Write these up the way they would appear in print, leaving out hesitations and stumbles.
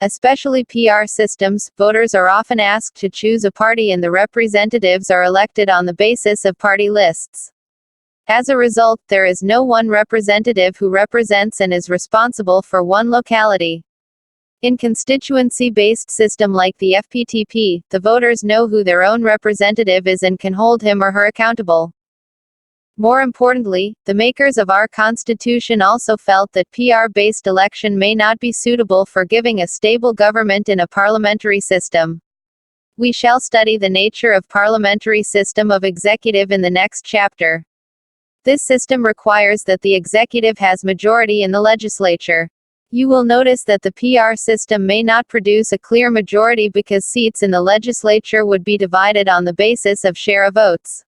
especially PR systems, voters are often asked to choose a party and the representatives are elected on the basis of party lists. As a result, there is no one representative who represents and is responsible for one locality. In constituency-based system like the FPTP, the voters know who their own representative is and can hold him or her accountable. More importantly, the makers of our Constitution also felt that PR-based election may not be suitable for giving a stable government in a parliamentary system. We shall study the nature of parliamentary system of executive in the next chapter. This system requires that the executive has majority in the legislature. You will notice that the PR system may not produce a clear majority because seats in the legislature would be divided on the basis of share of votes.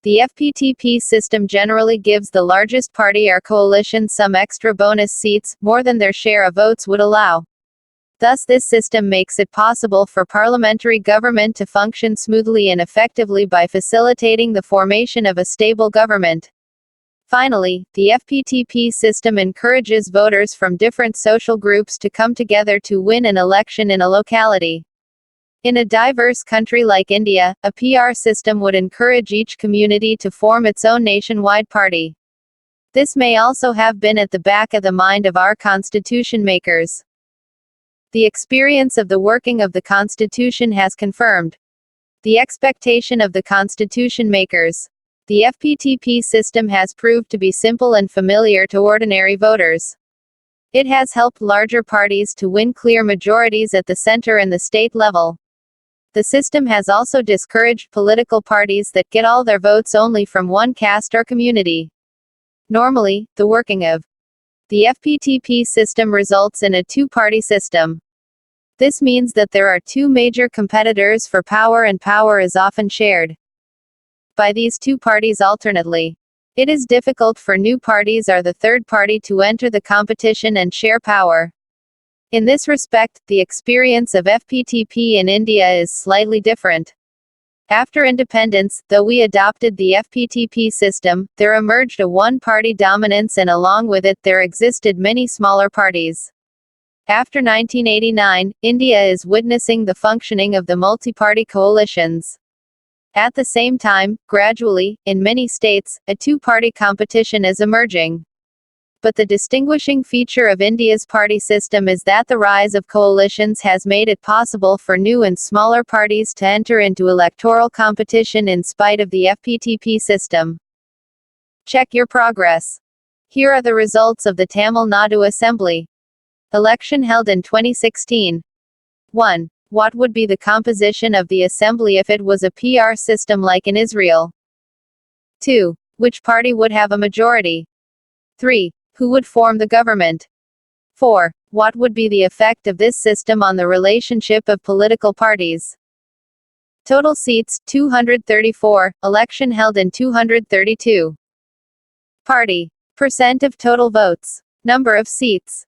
The FPTP system generally gives the largest party or coalition some extra bonus seats, more than their share of votes would allow. Thus, this system makes it possible for parliamentary government to function smoothly and effectively by facilitating the formation of a stable government. Finally, the FPTP system encourages voters from different social groups to come together to win an election in a locality. In a diverse country like India, a PR system would encourage each community to form its own nationwide party. This may also have been at the back of the mind of our constitution makers. The experience of the working of the Constitution has confirmed the expectation of the Constitution makers. The FPTP system has proved to be simple and familiar to ordinary voters. It has helped larger parties to win clear majorities at the center and the state level. The system has also discouraged political parties that get all their votes only from one caste or community. Normally, the working of the FPTP system results in a two-party system. This means that there are two major competitors for power and power is often shared by these two parties alternately. It is difficult for new parties or the third party to enter the competition and share power. In this respect, the experience of FPTP in India is slightly different. After independence, though we adopted the FPTP system, there emerged a one-party dominance and along with it there existed many smaller parties. After 1989, India is witnessing the functioning of the multi-party coalitions. At the same time, gradually, in many states, a two-party competition is emerging. But the distinguishing feature of India's party system is that the rise of coalitions has made it possible for new and smaller parties to enter into electoral competition in spite of the FPTP system. Check your progress. Here are the results of the Tamil Nadu Assembly election held in 2016. 1. What would be the composition of the assembly if it was a PR system like in Israel? 2. Which party would have a majority? 3. Who would form the government? 4. What would be the effect of this system on the relationship of political parties? Total seats, 234, election held in 232. Party. Percent of total votes. Number of seats.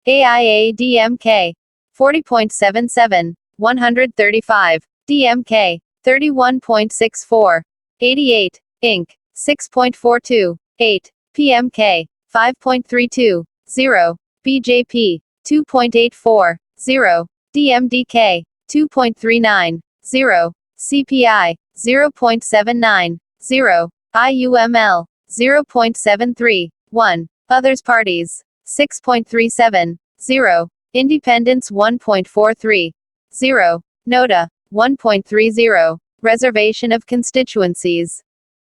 AIA-DMK. 40.77. 135. DMK. 31.64. 88. Inc. 6.42. 8. PMK. 5.32. 0. BJP. 2.84. 0. DMDK. 2.39. 0. CPI. 0.79. 0. IUML. 0.73. 1. Others parties. 6.37. 0. Independents 1.43. 0. NOTA. 1.30. Reservation of constituencies.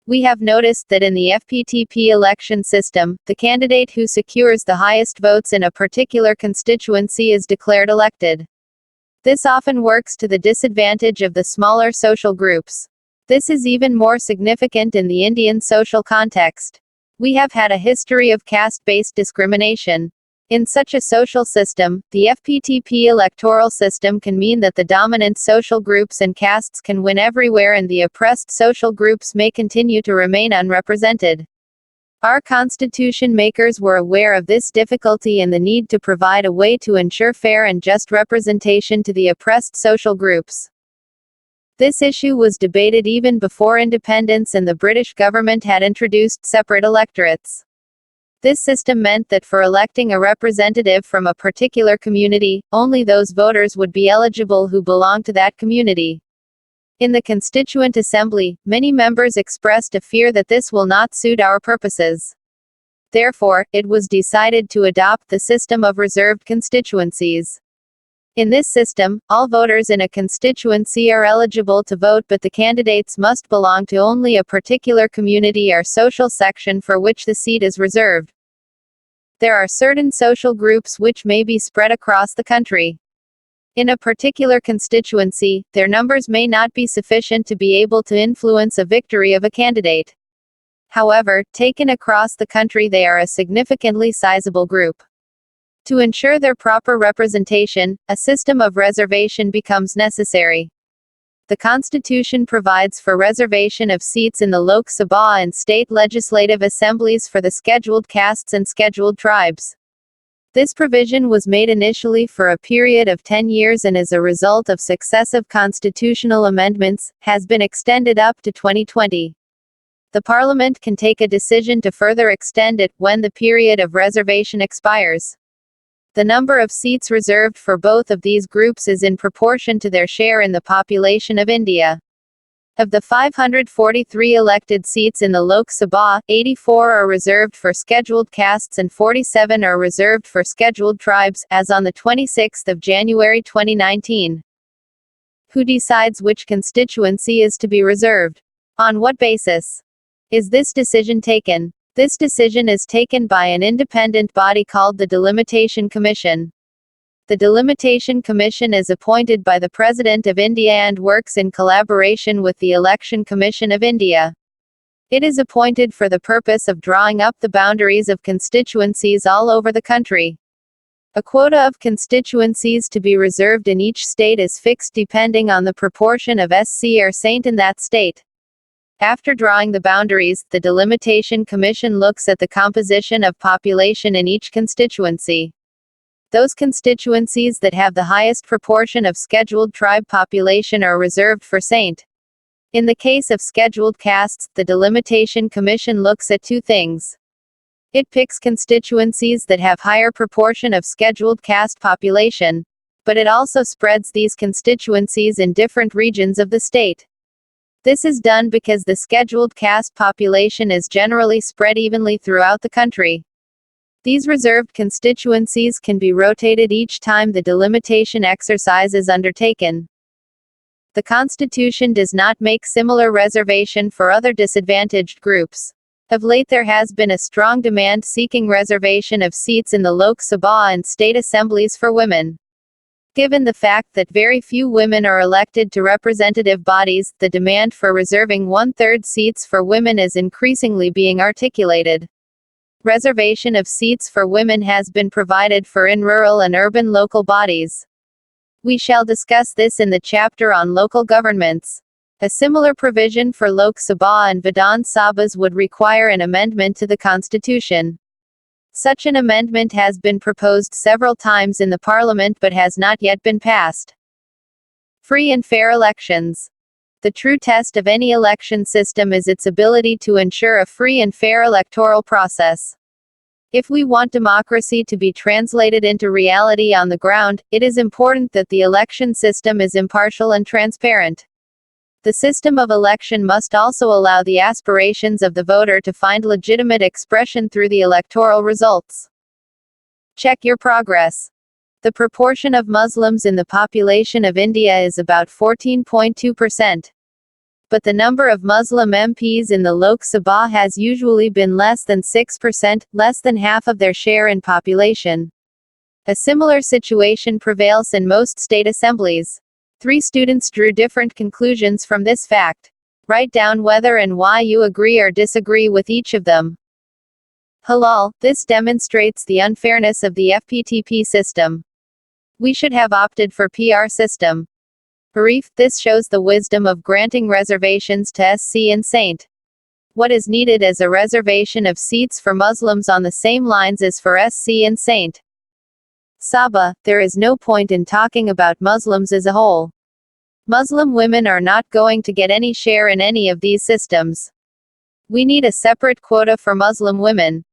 We have noticed that in the FPTP election system, the candidate who secures the highest votes in a particular constituency is declared elected. This often works to the disadvantage of the smaller social groups. This is even more significant in the Indian social context. We have had a history of caste-based discrimination. In such a social system, the FPTP electoral system can mean that the dominant social groups and castes can win everywhere and the oppressed social groups may continue to remain unrepresented. Our constitution makers were aware of this difficulty and the need to provide a way to ensure fair and just representation to the oppressed social groups. This issue was debated even before independence and the British government had introduced separate electorates. This system meant that for electing a representative from a particular community, only those voters would be eligible who belong to that community. In the Constituent Assembly, many members expressed a fear that this will not suit our purposes. Therefore, it was decided to adopt the system of reserved constituencies. In this system, all voters in a constituency are eligible to vote, but the candidates must belong to only a particular community or social section for which the seat is reserved. There are certain social groups which may be spread across the country. In a particular constituency, their numbers may not be sufficient to be able to influence a victory of a candidate. However, taken across the country, they are a significantly sizable group. To ensure their proper representation, a system of reservation becomes necessary. The Constitution provides for reservation of seats in the Lok Sabha and state legislative assemblies for the scheduled castes and scheduled tribes. This provision was made initially for a period of 10 years and as a result of successive constitutional amendments, has been extended up to 2020. The Parliament can take a decision to further extend it when the period of reservation expires. The number of seats reserved for both of these groups is in proportion to their share in the population of India. Of the 543 elected seats in the Lok Sabha, 84 are reserved for scheduled castes and 47 are reserved for scheduled tribes, as on the 26th of January 2019. Who decides which constituency is to be reserved? On what basis is this decision taken? This decision is taken by an independent body called the Delimitation Commission. The Delimitation Commission is appointed by the President of India and works in collaboration with the Election Commission of India. It is appointed for the purpose of drawing up the boundaries of constituencies all over the country. A quota of constituencies to be reserved in each state is fixed depending on the proportion of SC or Saint in that state. After drawing the boundaries, the Delimitation Commission looks at the composition of population in each constituency. Those constituencies that have the highest proportion of scheduled tribe population are reserved for Saint. In the case of scheduled castes, the Delimitation Commission looks at two things. It picks constituencies that have higher proportion of scheduled caste population, but it also spreads these constituencies in different regions of the state. This is done because the scheduled caste population is generally spread evenly throughout the country. These reserved constituencies can be rotated each time the delimitation exercise is undertaken. The Constitution does not make similar reservation for other disadvantaged groups. Of late there has been a strong demand seeking reservation of seats in the Lok Sabha and state assemblies for women. Given the fact that very few women are elected to representative bodies, the demand for reserving 1/3 seats for women is increasingly being articulated. Reservation of seats for women has been provided for in rural and urban local bodies. We shall discuss this in the chapter on local governments. A similar provision for Lok Sabha and Vidhan Sabhas would require an amendment to the Constitution. Such an amendment has been proposed several times in the Parliament but has not yet been passed. Free and fair elections. The true test of any election system is its ability to ensure a free and fair electoral process. If we want democracy to be translated into reality on the ground, it is important that the election system is impartial and transparent. The system of election must also allow the aspirations of the voter to find legitimate expression through the electoral results. Check your progress. The proportion of Muslims in the population of India is about 14.2%. But the number of Muslim MPs in the Lok Sabha has usually been less than 6%, less than half of their share in population. A similar situation prevails in most state assemblies. 3 students drew different conclusions from this fact. Write down whether and why you agree or disagree with each of them. Halal, this demonstrates the unfairness of the FPTP system. We should have opted for PR system. Harif, this shows the wisdom of granting reservations to SC and Saint. What is needed is a reservation of seats for Muslims on the same lines as for SC and Saint. Sabha, there is no point in talking about Muslims as a whole. Muslim women are not going to get any share in any of these systems. We need a separate quota for Muslim women.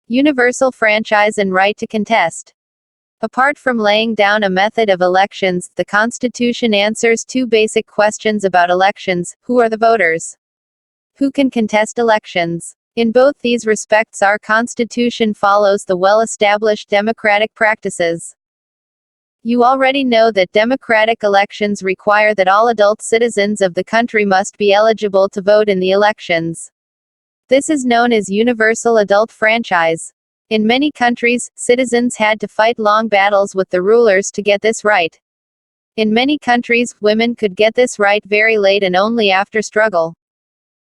Universal franchise and right to contest. Apart from laying down a method of elections, the Constitution answers two basic questions about elections: who are the voters? Who can contest elections? In both these respects, our Constitution follows the well-established democratic practices. You already know that democratic elections require that all adult citizens of the country must be eligible to vote in the elections. This is known as universal adult franchise. In many countries, citizens had to fight long battles with the rulers to get this right. In many countries, women could get this right very late and only after struggle.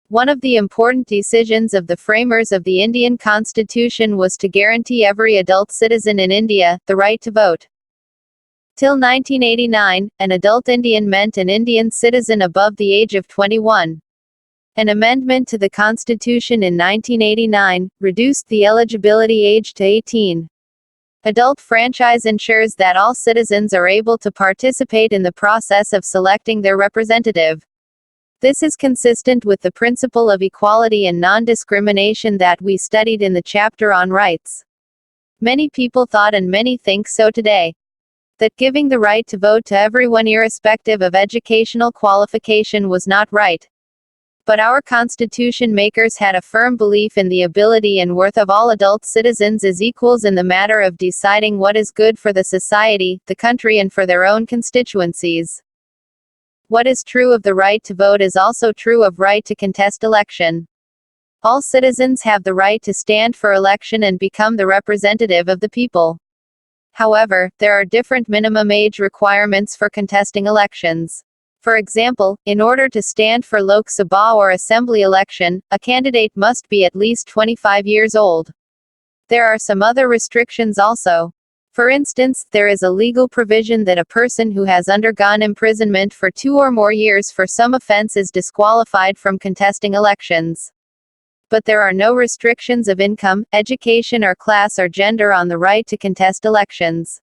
One of the important decisions of the framers of the Indian Constitution was to guarantee every adult citizen in India the right to vote. Till 1989, an adult Indian meant an Indian citizen above the age of 21. An amendment to the Constitution in 1989 reduced the eligibility age to 18. Adult franchise ensures that all citizens are able to participate in the process of selecting their representative. This is consistent with the principle of equality and non-discrimination that we studied in the chapter on rights. Many people thought, and many think so today, that giving the right to vote to everyone irrespective of educational qualification was not right. But our Constitution makers had a firm belief in the ability and worth of all adult citizens as equals in the matter of deciding what is good for the society, the country, and for their own constituencies. What is true of the right to vote is also true of right to contest election. All citizens have the right to stand for election and become the representative of the people. However, there are different minimum age requirements for contesting elections. For example, in order to stand for Lok Sabha or Assembly election, a candidate must be at least 25 years old. There are some other restrictions also. For instance, there is a legal provision that a person who has undergone imprisonment for 2 or more years for some offense is disqualified from contesting elections. But there are no restrictions of income, education, or class or gender on the right to contest elections.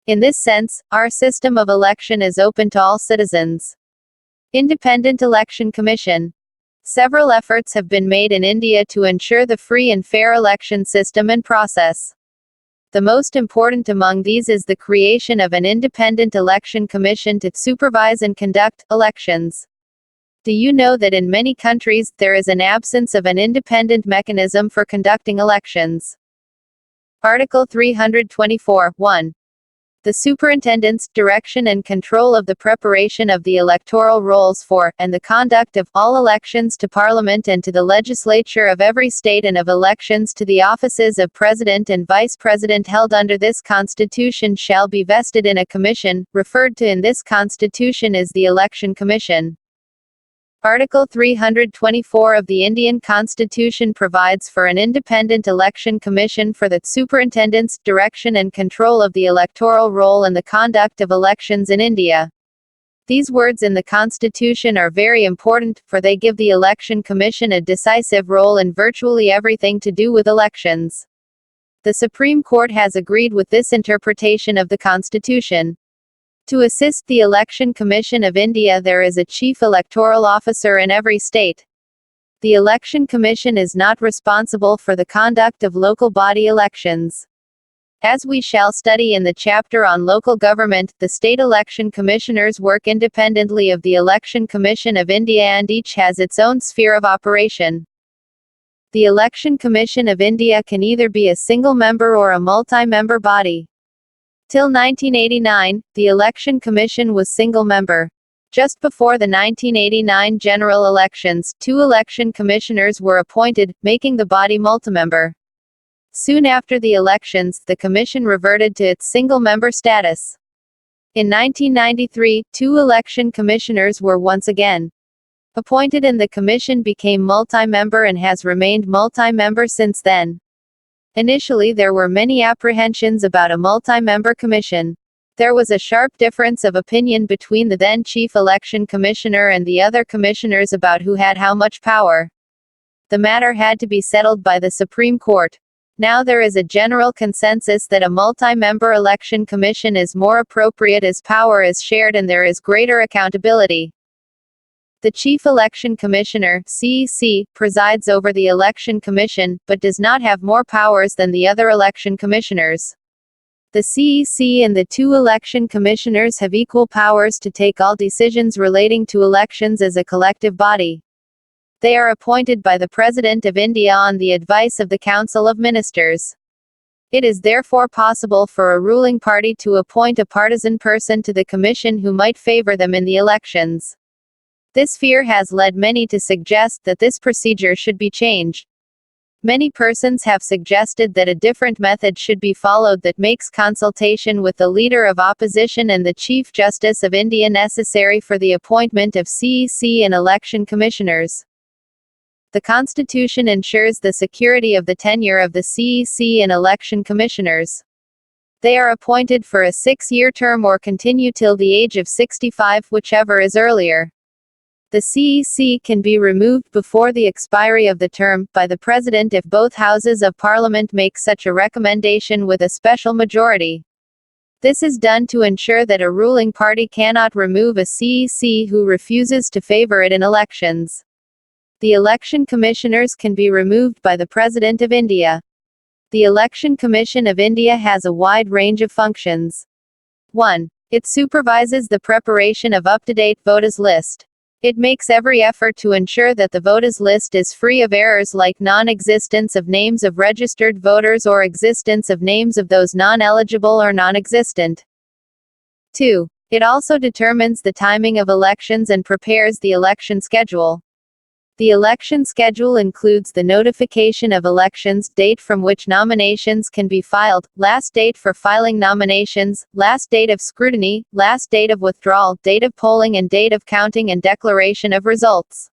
In this sense, our system of election is open to all citizens. Independent Election Commission. Several efforts have been made in India to ensure the free and fair election system and process. The most important among these is the creation of an independent election commission to supervise and conduct elections. Do you know that in many countries, there is an absence of an independent mechanism for conducting elections? Article 324, 1. The superintendence, direction and control of the preparation of the electoral rolls for, and the conduct of, all elections to Parliament and to the Legislature of every state and of elections to the offices of President and Vice President held under this Constitution shall be vested in a commission, referred to in this Constitution as the Election Commission. Article 324 of the Indian Constitution provides for an independent election commission for the superintendence, direction and control of the electoral roll and the conduct of elections in India. These words in the Constitution are very important, for they give the Election Commission a decisive role in virtually everything to do with elections. The Supreme Court has agreed with this interpretation of the Constitution. To assist the Election Commission of India, there is a Chief Electoral Officer in every state. The Election Commission is not responsible for the conduct of local body elections. As we shall study in the chapter on local government, the state election commissioners work independently of the Election Commission of India and each has its own sphere of operation. The Election Commission of India can either be a single member or a multi-member body. Till 1989, the Election Commission was single-member. Just before the 1989 general elections, 2 election commissioners were appointed, making the body multi-member. Soon after the elections, the commission reverted to its single-member status. In 1993, 2 election commissioners were once again appointed and the commission became multi-member and has remained multi-member since then. Initially there were many apprehensions about a multi-member commission. There was a sharp difference of opinion between the then Chief Election Commissioner and the other commissioners about who had how much power. The matter had to be settled by the Supreme Court. Now there is a general consensus that a multi-member election commission is more appropriate as power is shared and there is greater accountability. The Chief Election Commissioner (CEC) presides over the Election Commission, but does not have more powers than the other election commissioners. The CEC and the two election commissioners have equal powers to take all decisions relating to elections as a collective body. They are appointed by the President of India on the advice of the Council of Ministers. It is therefore possible for a ruling party to appoint a partisan person to the commission who might favor them in the elections. This fear has led many to suggest that this procedure should be changed. Many persons have suggested that a different method should be followed that makes consultation with the Leader of Opposition and the Chief Justice of India necessary for the appointment of CEC and election commissioners. The Constitution ensures the security of the tenure of the CEC and election commissioners. They are appointed for a 6-year term or continue till the age of 65, whichever is earlier. The CEC can be removed before the expiry of the term, by the President if both Houses of Parliament make such a recommendation with a special majority. This is done to ensure that a ruling party cannot remove a CEC who refuses to favor it in elections. The election commissioners can be removed by the President of India. The Election Commission of India has a wide range of functions. 1. It supervises the preparation of up-to-date voters' list. It makes every effort to ensure that the voters' list is free of errors like non-existence of names of registered voters or existence of names of those non-eligible or non-existent. 2. It also determines the timing of elections and prepares the election schedule. The election schedule includes the notification of elections, date from which nominations can be filed, last date for filing nominations, last date of scrutiny, last date of withdrawal, date of polling and date of counting and declaration of results.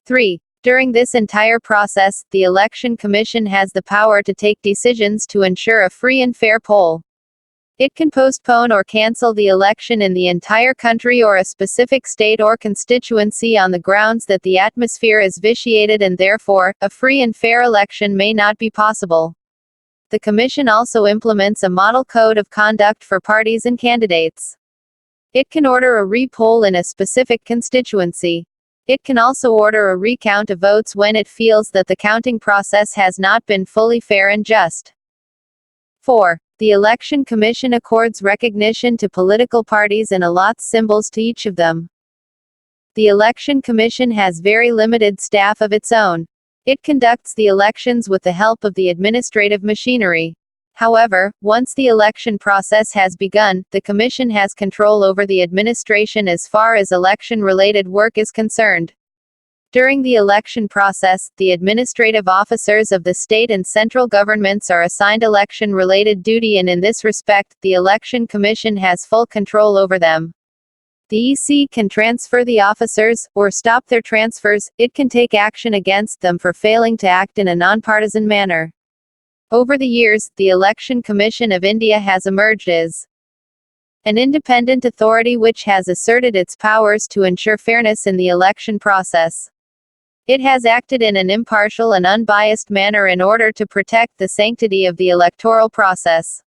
3. During this entire process, the Election Commission has the power to take decisions to ensure a free and fair poll. It can postpone or cancel the election in the entire country or a specific state or constituency on the grounds that the atmosphere is vitiated and therefore, a free and fair election may not be possible. The Commission also implements a model code of conduct for parties and candidates. It can order a re-poll in a specific constituency. It can also order a recount of votes when it feels that the counting process has not been fully fair and just. 4. The Election Commission accords recognition to political parties and allots symbols to each of them. The Election Commission has very limited staff of its own. It conducts the elections with the help of the administrative machinery. However, once the election process has begun, the Commission has control over the administration as far as election-related work is concerned. During the election process, the administrative officers of the state and central governments are assigned election-related duty, and in this respect, the Election Commission has full control over them. The EC can transfer the officers, or stop their transfers. It can take action against them for failing to act in a nonpartisan manner. Over the years, the Election Commission of India has emerged as an independent authority which has asserted its powers to ensure fairness in the election process. It has acted in an impartial and unbiased manner in order to protect the sanctity of the electoral process.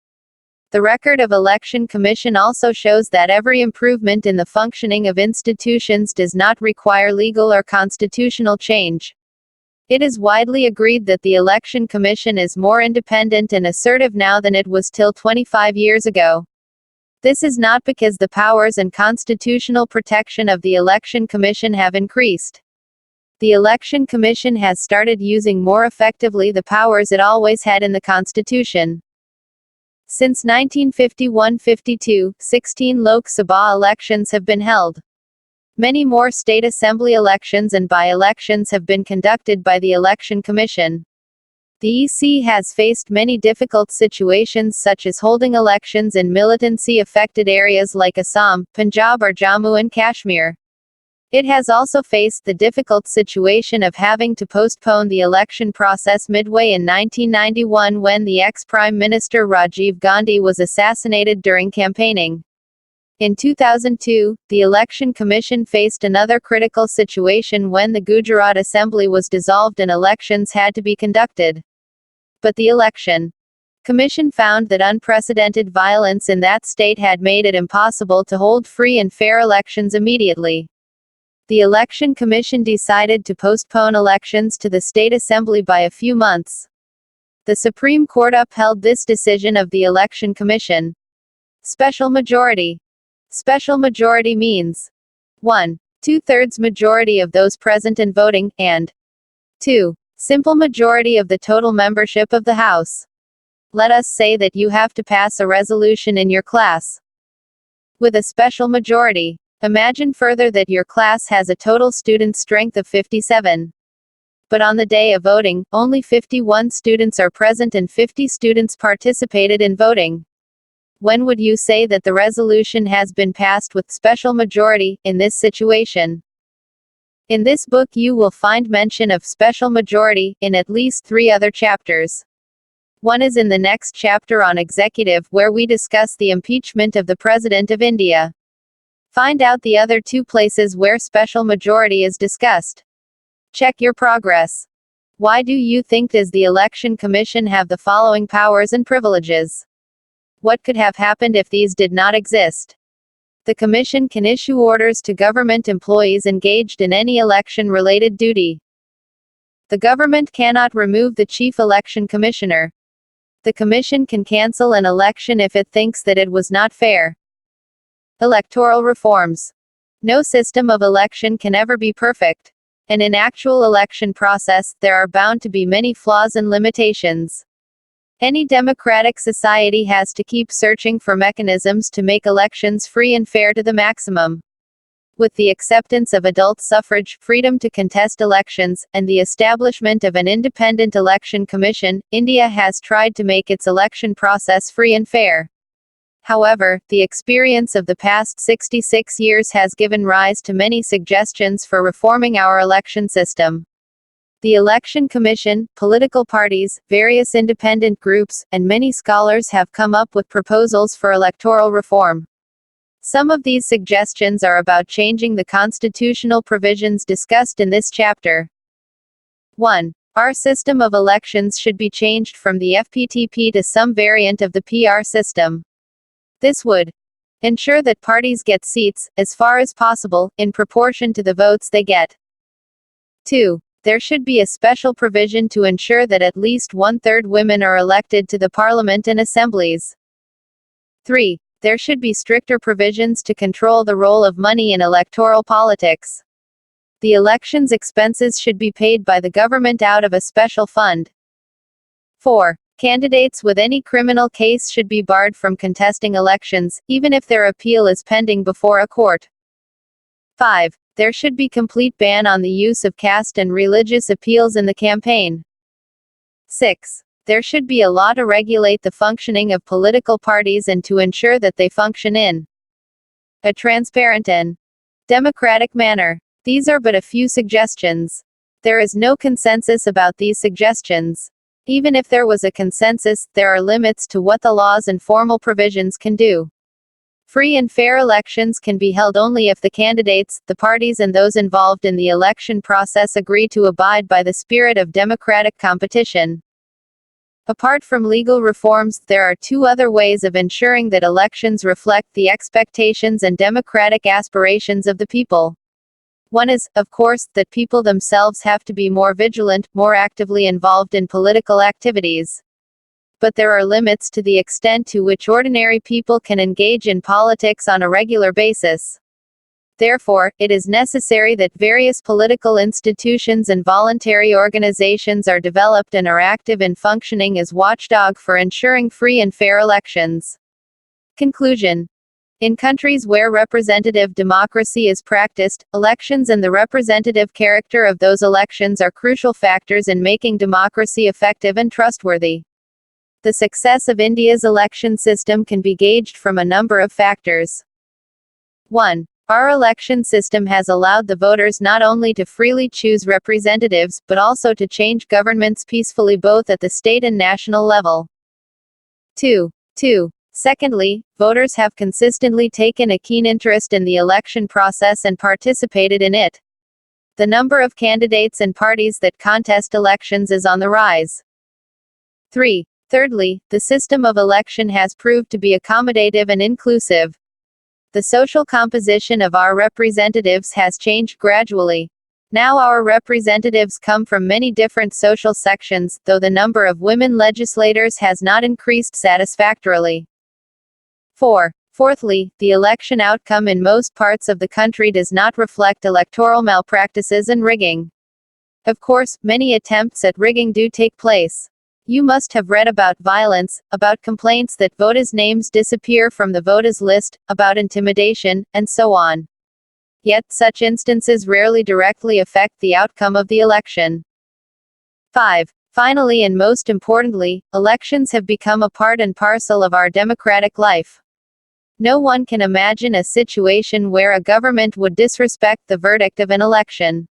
The record of Election Commission also shows that every improvement in the functioning of institutions does not require legal or constitutional change. It is widely agreed that the Election Commission is more independent and assertive now than it was till 25 years ago. This is not because the powers and constitutional protection of the Election Commission have increased. The Election Commission has started using more effectively the powers it always had in the Constitution. Since 1951-52, 16 Lok Sabha elections have been held. Many more state assembly elections and by-elections have been conducted by the Election Commission. The EC has faced many difficult situations such as holding elections in militancy-affected areas like Assam, Punjab or Jammu and Kashmir. It has also faced the difficult situation of having to postpone the election process midway in 1991 when the ex-Prime Minister Rajiv Gandhi was assassinated during campaigning. In 2002, the Election Commission faced another critical situation when the Gujarat Assembly was dissolved and elections had to be conducted. But the Election Commission found that unprecedented violence in that state had made it impossible to hold free and fair elections immediately. The Election Commission decided to postpone elections to the State Assembly by a few months. The Supreme Court upheld this decision of the Election Commission. Special majority. Special majority means 1. 2/3 majority of those present and voting, and 2. Simple majority of the total membership of the House. Let us say that you have to pass a resolution in your class with a special majority. Imagine further that your class has a total student strength of 57. But on the day of voting, only 51 students are present and 50 students participated in voting. When would you say that the resolution has been passed with special majority, in this situation? In this book you will find mention of special majority, in at least 3 other chapters. One is in the next chapter on executive, where we discuss the impeachment of the President of India. Find out the other 2 places where special majority is discussed. Check your progress. Why do you think does the Election Commission have the following powers and privileges? What could have happened if these did not exist? The Commission can issue orders to government employees engaged in any election-related duty. The government cannot remove the Chief Election Commissioner. The Commission can cancel an election if it thinks that it was not fair. Electoral reforms. No system of election can ever be perfect. And in actual election process, there are bound to be many flaws and limitations. Any democratic society has to keep searching for mechanisms to make elections free and fair to the maximum. With the acceptance of adult suffrage, freedom to contest elections, and the establishment of an independent election commission, India has tried to make its election process free and fair. However, the experience of the past 66 years has given rise to many suggestions for reforming our election system. The Election Commission, political parties, various independent groups, and many scholars have come up with proposals for electoral reform. Some of these suggestions are about changing the constitutional provisions discussed in this chapter. 1. Our system of elections should be changed from the FPTP to some variant of the PR system. This would ensure that parties get seats, as far as possible, in proportion to the votes they get. 2. There should be a special provision to ensure that at least 1/3 women are elected to the Parliament and assemblies. 3. There should be stricter provisions to control the role of money in electoral politics. The elections' expenses should be paid by the government out of a special fund. 4. Candidates with any criminal case should be barred from contesting elections, even if their appeal is pending before a court. 5. There should be complete ban on the use of caste and religious appeals in the campaign. 6. There should be a law to regulate the functioning of political parties and to ensure that they function in a transparent and democratic manner. These are but a few suggestions. There is no consensus about these suggestions. Even if there was a consensus, there are limits to what the laws and formal provisions can do. Free and fair elections can be held only if the candidates, the parties and those involved in the election process agree to abide by the spirit of democratic competition. Apart from legal reforms, there are 2 other ways of ensuring that elections reflect the expectations and democratic aspirations of the people. One is, of course, that people themselves have to be more vigilant, more actively involved in political activities. But there are limits to the extent to which ordinary people can engage in politics on a regular basis. Therefore, it is necessary that various political institutions and voluntary organizations are developed and are active in functioning as watchdog for ensuring free and fair elections. Conclusion. In countries where representative democracy is practiced, elections and the representative character of those elections are crucial factors in making democracy effective and trustworthy. The success of India's election system can be gauged from a number of factors. 1. Our election system has allowed the voters not only to freely choose representatives, but also to change governments peacefully both at the state and national level. 2. Secondly, voters have consistently taken a keen interest in the election process and participated in it. The number of candidates and parties that contest elections is on the rise. 3. Thirdly, the system of election has proved to be accommodative and inclusive. The social composition of our representatives has changed gradually. Now our representatives come from many different social sections, though the number of women legislators has not increased satisfactorily. 4. Fourthly, the election outcome in most parts of the country does not reflect electoral malpractices and rigging. Of course, many attempts at rigging do take place. You must have read about violence, about complaints that voters' names disappear from the voters' list, about intimidation, and so on. Yet, such instances rarely directly affect the outcome of the election. 5. Finally and most importantly, elections have become a part and parcel of our democratic life. No one can imagine a situation where a government would disrespect the verdict of an election.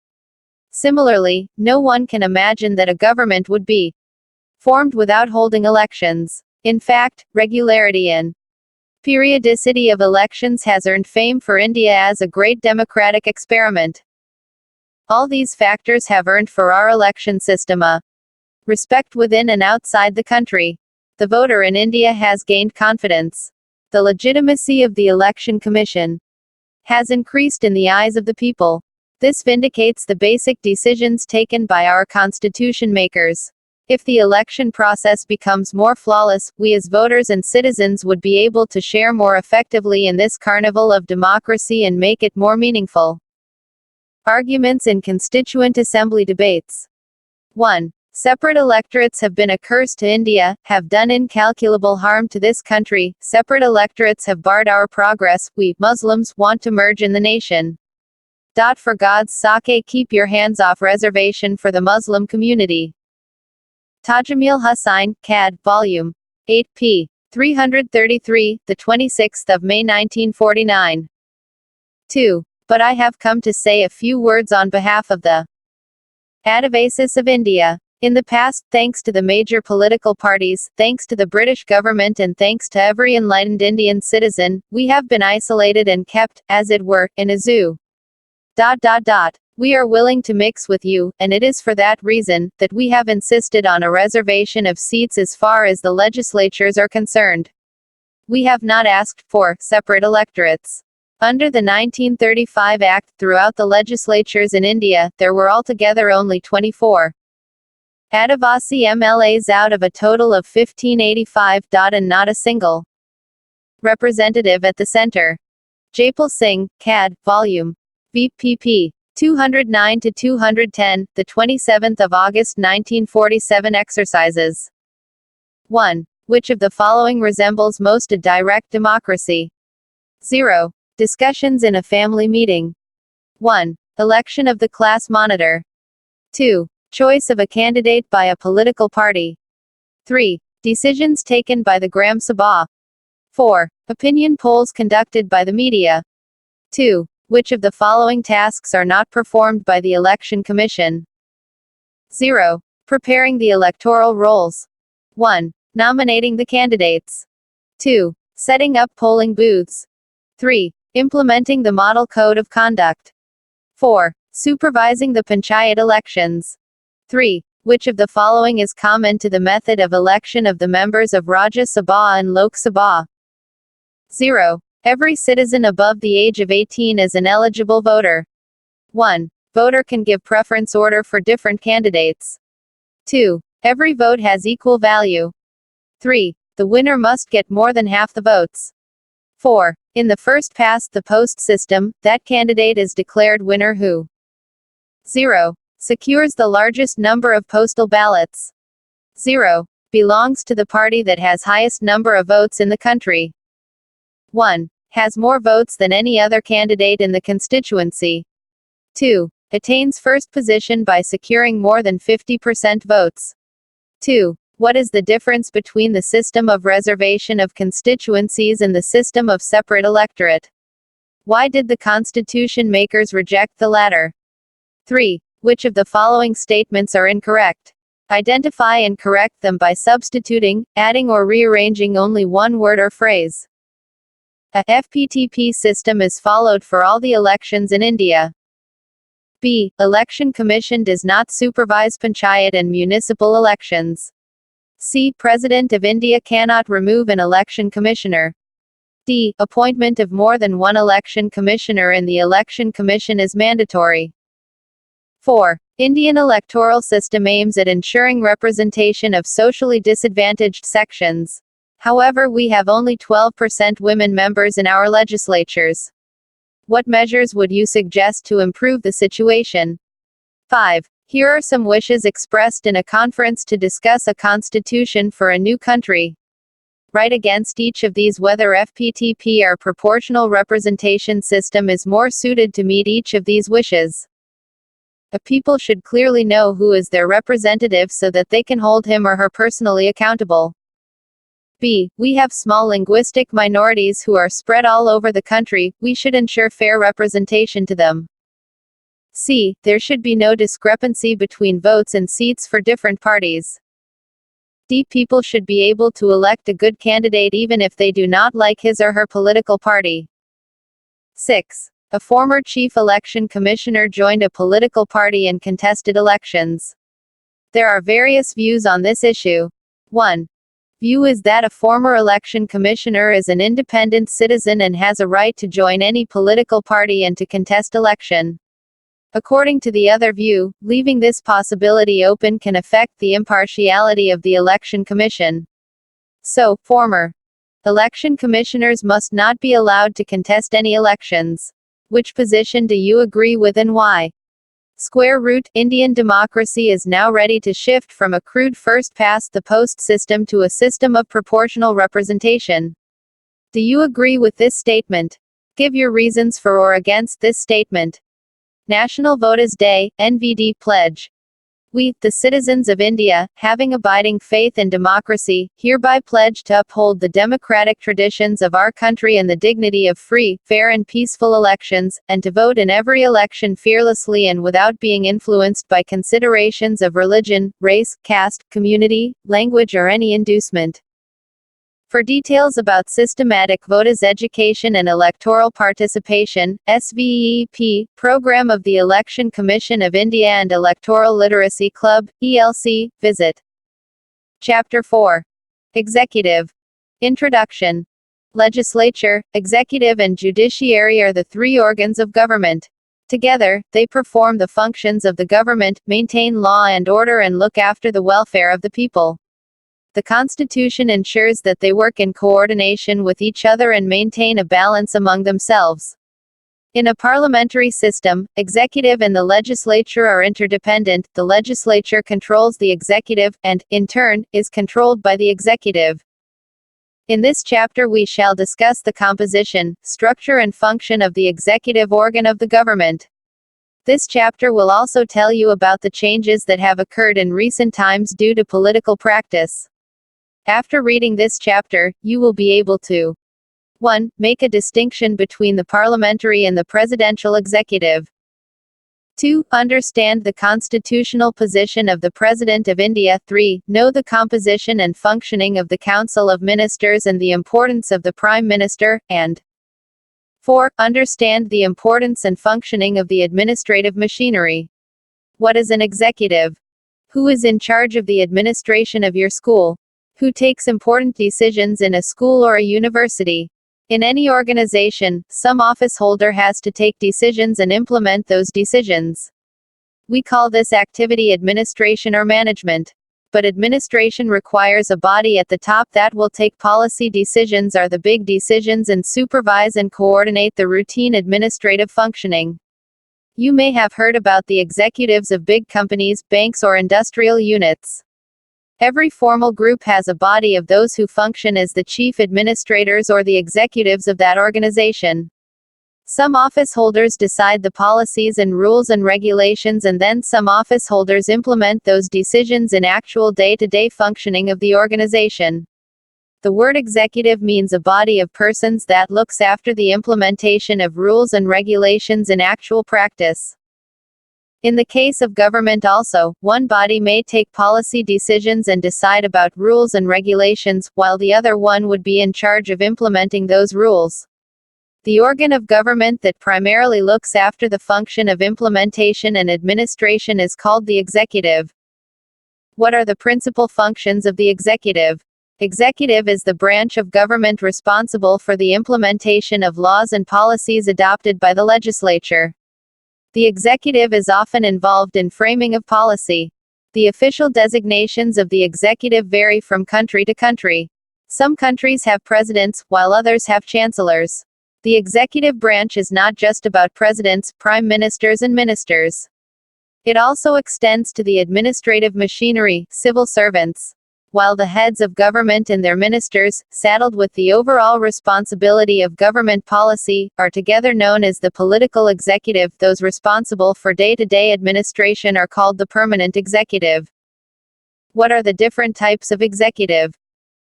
Similarly, no one can imagine that a government would be formed without holding elections. In fact, regularity and periodicity of elections has earned fame for India as a great democratic experiment. All these factors have earned for our election system a respect within and outside the country. The voter in India has gained confidence. The legitimacy of the Election Commission has increased in the eyes of the people. This vindicates the basic decisions taken by our constitution makers. If the election process becomes more flawless, we as voters and citizens would be able to share more effectively in this carnival of democracy and make it more meaningful. Arguments in Constituent Assembly debates. 1. Separate electorates have been a curse to India, have done incalculable harm to this country. Separate electorates have barred our progress. We, Muslims, want to merge in the nation. For God's sake, keep your hands off reservation for the Muslim community. Tajamil Hussain, CAD, Volume 8 p. 333, the 26th of May 1949. 2. But I have come to say a few words on behalf of the Adivasis of India. In the past, thanks to the major political parties, thanks to the British government and thanks to every enlightened Indian citizen, we have been isolated and kept, as it were, in a zoo. We are willing to mix with you, and it is for that reason that we have insisted on a reservation of seats as far as the legislatures are concerned. We have not asked for separate electorates. Under the 1935 Act, throughout the legislatures in India, there were altogether only 24 Adivasi MLAs out of a total of 1585. And not a single representative at the center. Jaipal Singh, CAD, Volume VPP 209 to 210, the 27th of August 1947 exercises. 1. Which of the following resembles most a direct democracy? 0. Discussions in a family meeting. 1. Election of the class monitor. 2. Choice of a candidate by a political party. 3. Decisions taken by the Gram Sabha. 4. Opinion polls conducted by the media. 2. Which of the following tasks are not performed by the Election Commission? 0. Preparing the electoral rolls. 1. Nominating the candidates. 2. Setting up polling booths. 3. Implementing the Model Code of Conduct. 4. Supervising the Panchayat elections. 3. Which of the following is common to the method of election of the members of Rajya Sabha and Lok Sabha? 0. Every citizen above the age of 18 is an eligible voter. 1. Voter can give preference order for different candidates. 2. Every vote has equal value. 3. The winner must get more than half the votes. 4. In the first past the post system, that candidate is declared winner who 0. Secures the largest number of postal ballots. 0. Belongs to the party that has highest number of votes in the country. 1. Has more votes than any other candidate in the constituency. 2. Attains first position by securing more than 50% votes. 2. What is the difference between the system of reservation of constituencies and the system of separate electorate? Why did the constitution makers reject the latter? 3. Which of the following statements are incorrect? Identify and correct them by substituting, adding or rearranging only one word or phrase. A FPTP system is followed for all the elections in India. B. Election Commission does not supervise panchayat and municipal elections. C. President of India cannot remove an election commissioner. D. Appointment of more than one election commissioner in the Election Commission is mandatory. 4. Indian electoral system aims at ensuring representation of socially disadvantaged sections. However, we have only 12% women members in our legislatures. What measures would you suggest to improve the situation? 5. Here are some wishes expressed in a conference to discuss a constitution for a new country. Write against each of these whether FPTP or proportional representation system is more suited to meet each of these wishes. A people should clearly know who is their representative so that they can hold him or her personally accountable. B. We have small linguistic minorities who are spread all over the country, we should ensure fair representation to them. C. There should be no discrepancy between votes and seats for different parties. D. People should be able to elect a good candidate even if they do not like his or her political party. 6. A former chief election commissioner joined a political party and contested elections. There are various views on this issue. 1. View is that a former election commissioner is an independent citizen and has a right to join any political party and to contest election. According to the other view, leaving this possibility open can affect the impartiality of the election commission. So, former election commissioners must not be allowed to contest any elections. Which position do you agree with and why? Square root, Indian democracy is now ready to shift from a crude first-past-the-post system to a system of proportional representation. Do you agree with this statement? Give your reasons for or against this statement. National Voters' Day, NVD Pledge. We, the citizens of India, having abiding faith in democracy, hereby pledge to uphold the democratic traditions of our country and the dignity of free, fair and peaceful elections, and to vote in every election fearlessly and without being influenced by considerations of religion, race, caste, community, language or any inducement. For details about systematic voters' education and electoral participation, SVEP, Program of the Election Commission of India and Electoral Literacy Club, ELC, visit. Chapter 4. Executive. Introduction. Legislature, Executive and Judiciary are the three organs of government. Together, they perform the functions of the government, maintain law and order and look after the welfare of the people. The Constitution ensures that they work in coordination with each other and maintain a balance among themselves. In a parliamentary system, executive and the legislature are interdependent. The legislature controls the executive, and, in turn, is controlled by the executive. In this chapter we shall discuss the composition, structure and function of the executive organ of the government. This chapter will also tell you about the changes that have occurred in recent times due to political practice. After reading this chapter, you will be able to 1. Make a distinction between the parliamentary and the presidential executive. 2. Understand the constitutional position of the President of India. 3. Know the composition and functioning of the Council of Ministers and the importance of the Prime Minister, and 4. Understand the importance and functioning of the administrative machinery. What is an executive? Who is in charge of the administration of your school? Who takes important decisions in a school or a university? In any organization, some office holder has to take decisions and implement those decisions. We call this activity administration or management. But administration requires a body at the top that will take policy decisions or the big decisions and supervise and coordinate the routine administrative functioning. You may have heard about the executives of big companies, banks or industrial units. Every formal group has a body of those who function as the chief administrators or the executives of that organization. Some office holders decide the policies and rules and regulations, and then some office holders implement those decisions in actual day-to-day functioning of the organization. The word executive means a body of persons that looks after the implementation of rules and regulations in actual practice. In the case of government also, one body may take policy decisions and decide about rules and regulations, while the other one would be in charge of implementing those rules. The organ of government that primarily looks after the function of implementation and administration is called the executive. What are the principal functions of the executive? Executive is the branch of government responsible for the implementation of laws and policies adopted by the legislature. The executive is often involved in framing of policy. The official designations of the executive vary from country to country. Some countries have presidents, while others have chancellors. The executive branch is not just about presidents, prime ministers and ministers. It also extends to the administrative machinery, civil servants. While the heads of government and their ministers, saddled with the overall responsibility of government policy, are together known as the political executive, those responsible for day-to-day administration are called the permanent executive. What are the different types of executive?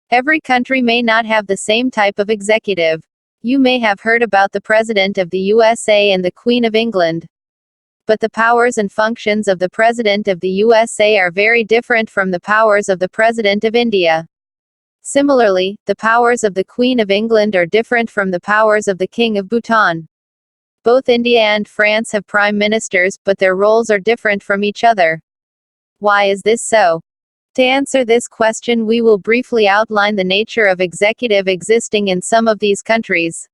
Every country may not have the same type of executive. You may have heard about the President of the USA and the Queen of England. But the powers and functions of the President of the USA are very different from the powers of the President of India. Similarly, the powers of the Queen of England are different from the powers of the King of Bhutan. Both India and France have prime ministers, but their roles are different from each other. Why is this so? To answer this question, we will briefly outline the nature of executive existing in some of these countries.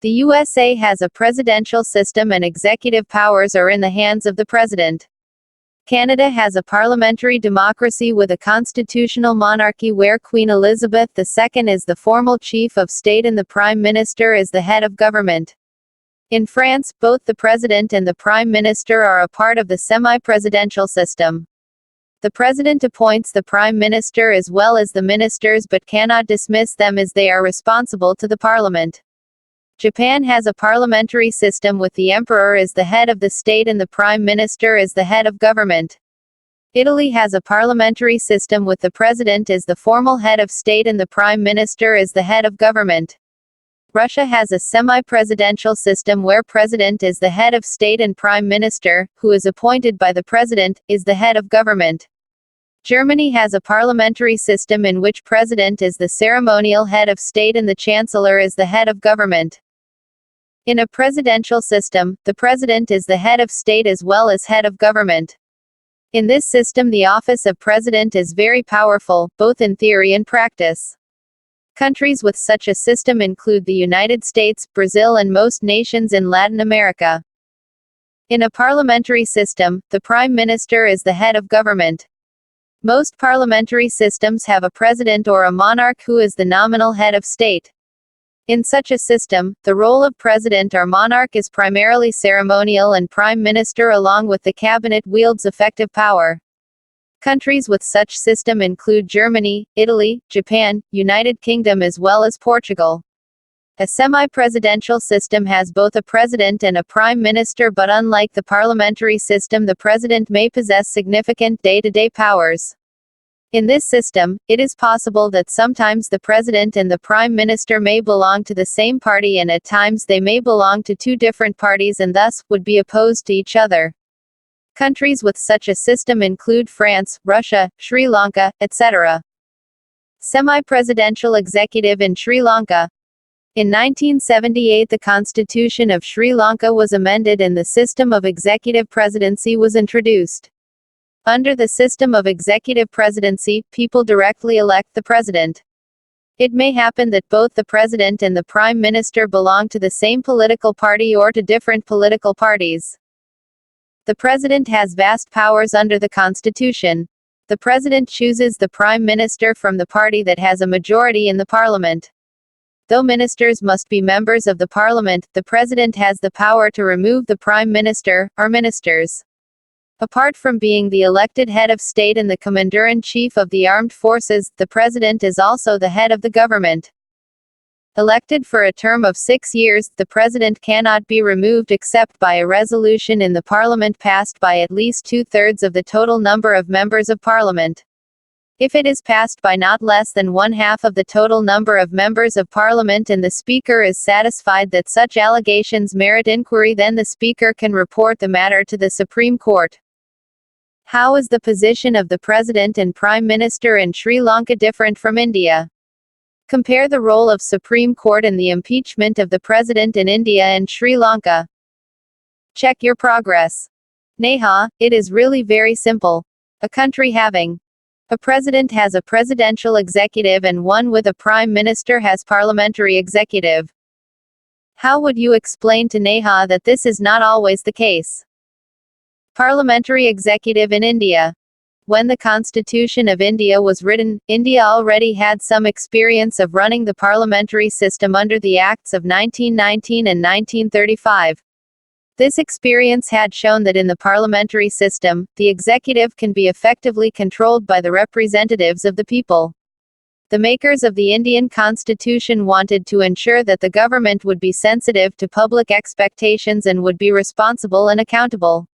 The USA has a presidential system and executive powers are in the hands of the president. Canada has a parliamentary democracy with a constitutional monarchy where Queen Elizabeth II is the formal chief of state and the prime minister is the head of government. In France, both the president and the prime minister are a part of the semi-presidential system. The president appoints the prime minister as well as the ministers but cannot dismiss them as they are responsible to the parliament. Japan has a parliamentary system with the emperor as the head of the state and the prime minister as the head of government. Italy has a parliamentary system with the president as the formal head of state and the prime minister as the head of government. Russia has a semi-presidential system where president is the head of state and prime minister, who is appointed by the president, is the head of government. Germany has a parliamentary system in which president is the ceremonial head of state and the chancellor is the head of government. In a presidential system, the president is the head of state as well as head of government. In this system, the office of president is very powerful, both in theory and practice. Countries with such a system include the United States, Brazil and most nations in Latin America. In a parliamentary system, the prime minister is the head of government. Most parliamentary systems have a president or a monarch who is the nominal head of state. In such a system, the role of president or monarch is primarily ceremonial and prime minister along with the cabinet wields effective power. Countries with such system include Germany, Italy, Japan, United Kingdom as well as Portugal. A semi-presidential system has both a president and a prime minister, but unlike the parliamentary system, the president may possess significant day-to-day powers. In this system, it is possible that sometimes the president and the prime minister may belong to the same party and at times they may belong to two different parties and thus, would be opposed to each other. Countries with such a system include France, Russia, Sri Lanka, etc. Semi-presidential executive in Sri Lanka. In 1978, the Constitution of Sri Lanka was amended and the system of executive presidency was introduced. Under the system of executive presidency, people directly elect the president. It may happen that both the president and the prime minister belong to the same political party or to different political parties. The president has vast powers under the Constitution. The president chooses the prime minister from the party that has a majority in the parliament. Though ministers must be members of the parliament, the president has the power to remove the prime minister, or ministers. Apart from being the elected head of state and the commander-in-chief of the armed forces, the president is also the head of the government. Elected for a term of 6 years, the president cannot be removed except by a resolution in the parliament passed by at least 2/3 of the total number of members of parliament. If it is passed by not less than 1/2 of the total number of members of parliament and the speaker is satisfied that such allegations merit inquiry, then the speaker can report the matter to the Supreme Court. How is the position of the president and prime minister in Sri Lanka different from India? Compare the role of Supreme Court and the impeachment of the president in India and Sri Lanka. Check your progress. Neha, it is really very simple. A country having A president has a presidential executive and one with a prime minister has parliamentary executive. How would you explain to Neha that this is not always the case? Parliamentary executive in India. When the Constitution of India was written, India already had some experience of running the parliamentary system under the Acts of 1919 and 1935. This experience had shown that in the parliamentary system, the executive can be effectively controlled by the representatives of the people. The makers of the Indian Constitution wanted to ensure that the government would be sensitive to public expectations and would be responsible and accountable.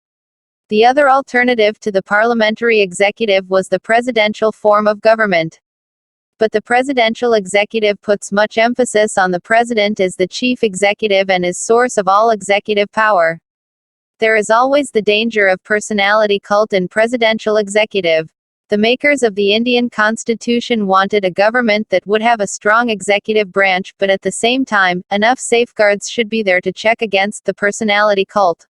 The other alternative to the parliamentary executive was the presidential form of government. But the presidential executive puts much emphasis on the president as the chief executive and is source of all executive power. There is always the danger of personality cult in presidential executive. The makers of the Indian Constitution wanted a government that would have a strong executive branch, but at the same time, enough safeguards should be there to check against the personality cult.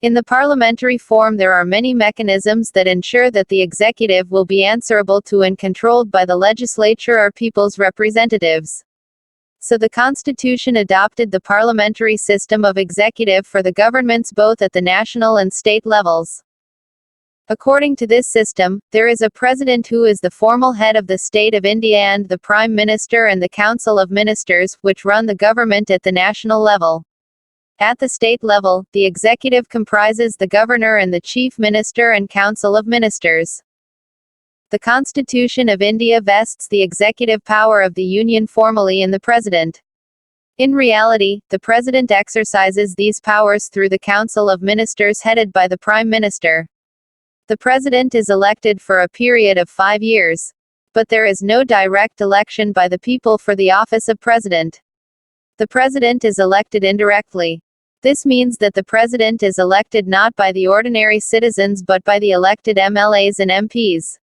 In the parliamentary form there are many mechanisms that ensure that the executive will be answerable to and controlled by the legislature or people's representatives. So the Constitution adopted the parliamentary system of executive for the governments both at the national and state levels. According to this system, there is a president who is the formal head of the state of India and the prime minister and the council of ministers, which run the government at the national level. At the state level, the executive comprises the governor and the chief minister and council of ministers. The Constitution of India vests the executive power of the Union formally in the President. In reality, the President exercises these powers through the Council of Ministers headed by the Prime Minister. The President is elected for a period of 5 years. But there is no direct election by the people for the office of President. The President is elected indirectly. This means that the President is elected not by the ordinary citizens but by the elected MLAs and MPs.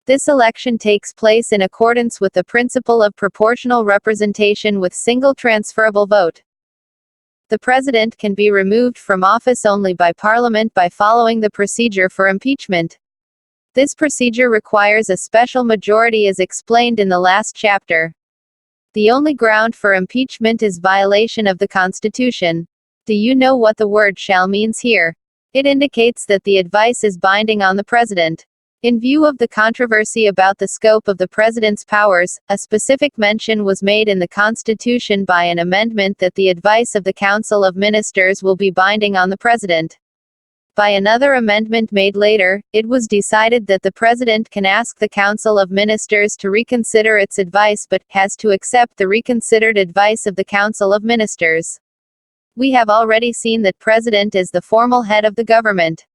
This election takes place in accordance with the principle of proportional representation with single transferable vote. The President can be removed from office only by Parliament by following the procedure for impeachment. This procedure requires a special majority as explained in the last chapter. The only ground for impeachment is violation of the Constitution. Do you know what the word shall means here? It indicates that the advice is binding on the President. In view of the controversy about the scope of the President's powers, a specific mention was made in the Constitution by an amendment that the advice of the Council of Ministers will be binding on the President. By another amendment made later, it was decided that the President can ask the Council of Ministers to reconsider its advice but has to accept the reconsidered advice of the Council of Ministers. We have already seen that President is the formal head of the government.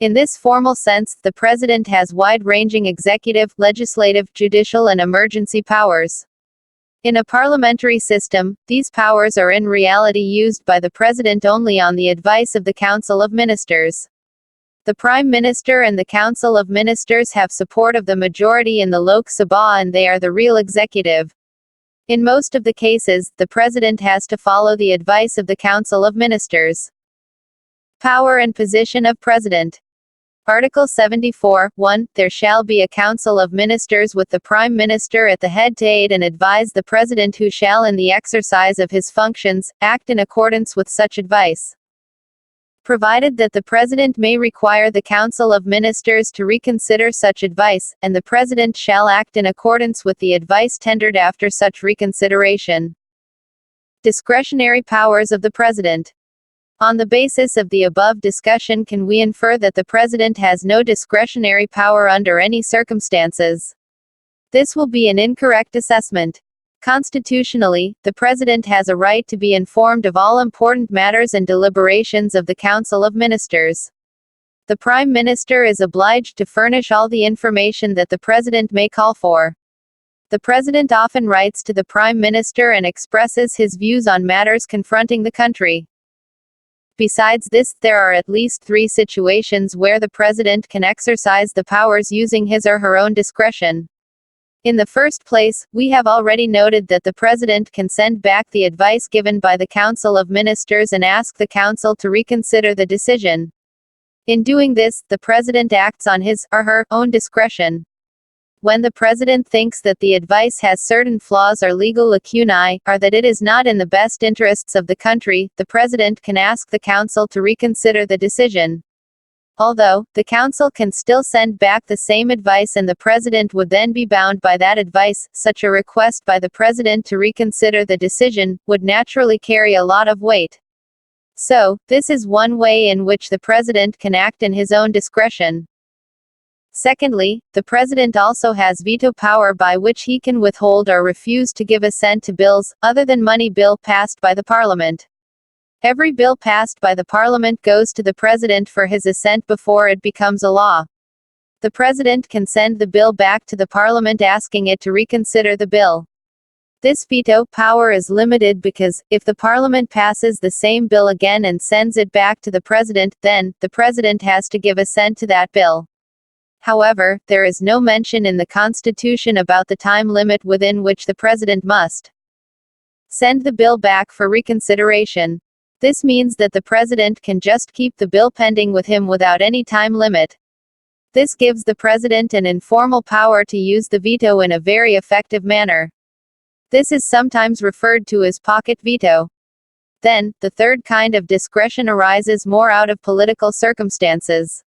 In this formal sense, the President has wide-ranging executive, legislative, judicial and emergency powers. In a parliamentary system, these powers are in reality used by the President only on the advice of the Council of Ministers. The Prime Minister and the Council of Ministers have support of the majority in the Lok Sabha and they are the real executive. In most of the cases, the President has to follow the advice of the Council of Ministers. Power and position of President. Article 74, 1, there shall be a Council of Ministers with the Prime Minister at the head to aid and advise the President who shall in the exercise of his functions, act in accordance with such advice. Provided that the President may require the Council of Ministers to reconsider such advice, and the President shall act in accordance with the advice tendered after such reconsideration. Discretionary powers of the President. On the basis of the above discussion can we infer that the President has no discretionary power under any circumstances? This will be an incorrect assessment. Constitutionally, the President has a right to be informed of all important matters and deliberations of the Council of Ministers. The Prime Minister is obliged to furnish all the information that the President may call for. The President often writes to the Prime Minister and expresses his views on matters confronting the country. Besides this, there are at least 3 situations where the President can exercise the powers using his or her own discretion. In the first place, we have already noted that the President can send back the advice given by the Council of Ministers and ask the Council to reconsider the decision. In doing this, the President acts on his or her own discretion. when the president thinks that the advice has certain flaws or legal lacunae, or that it is not in the best interests of the country, the president can ask the council to reconsider the decision. Although, the council can still send back the same advice and the president would then be bound by that advice, such a request by the president to reconsider the decision would naturally carry a lot of weight. So, this is one way in which the president can act in his own discretion. Secondly, the president also has veto power by which he can withhold or refuse to give assent to bills, other than money bill passed by the parliament. Every bill passed by the parliament goes to the president for his assent before it becomes a law. The president can send the bill back to the parliament asking it to reconsider the bill. This veto power is limited because, if the parliament passes the same bill again and sends it back to the president, then, the president has to give assent to that bill. However, there is no mention in the Constitution about the time limit within which the president must send the bill back for reconsideration. This means that the president can just keep the bill pending with him without any time limit. This gives the president an informal power to use the veto in a very effective manner. This is sometimes referred to as pocket veto. Then, the third kind of discretion arises more out of political circumstances.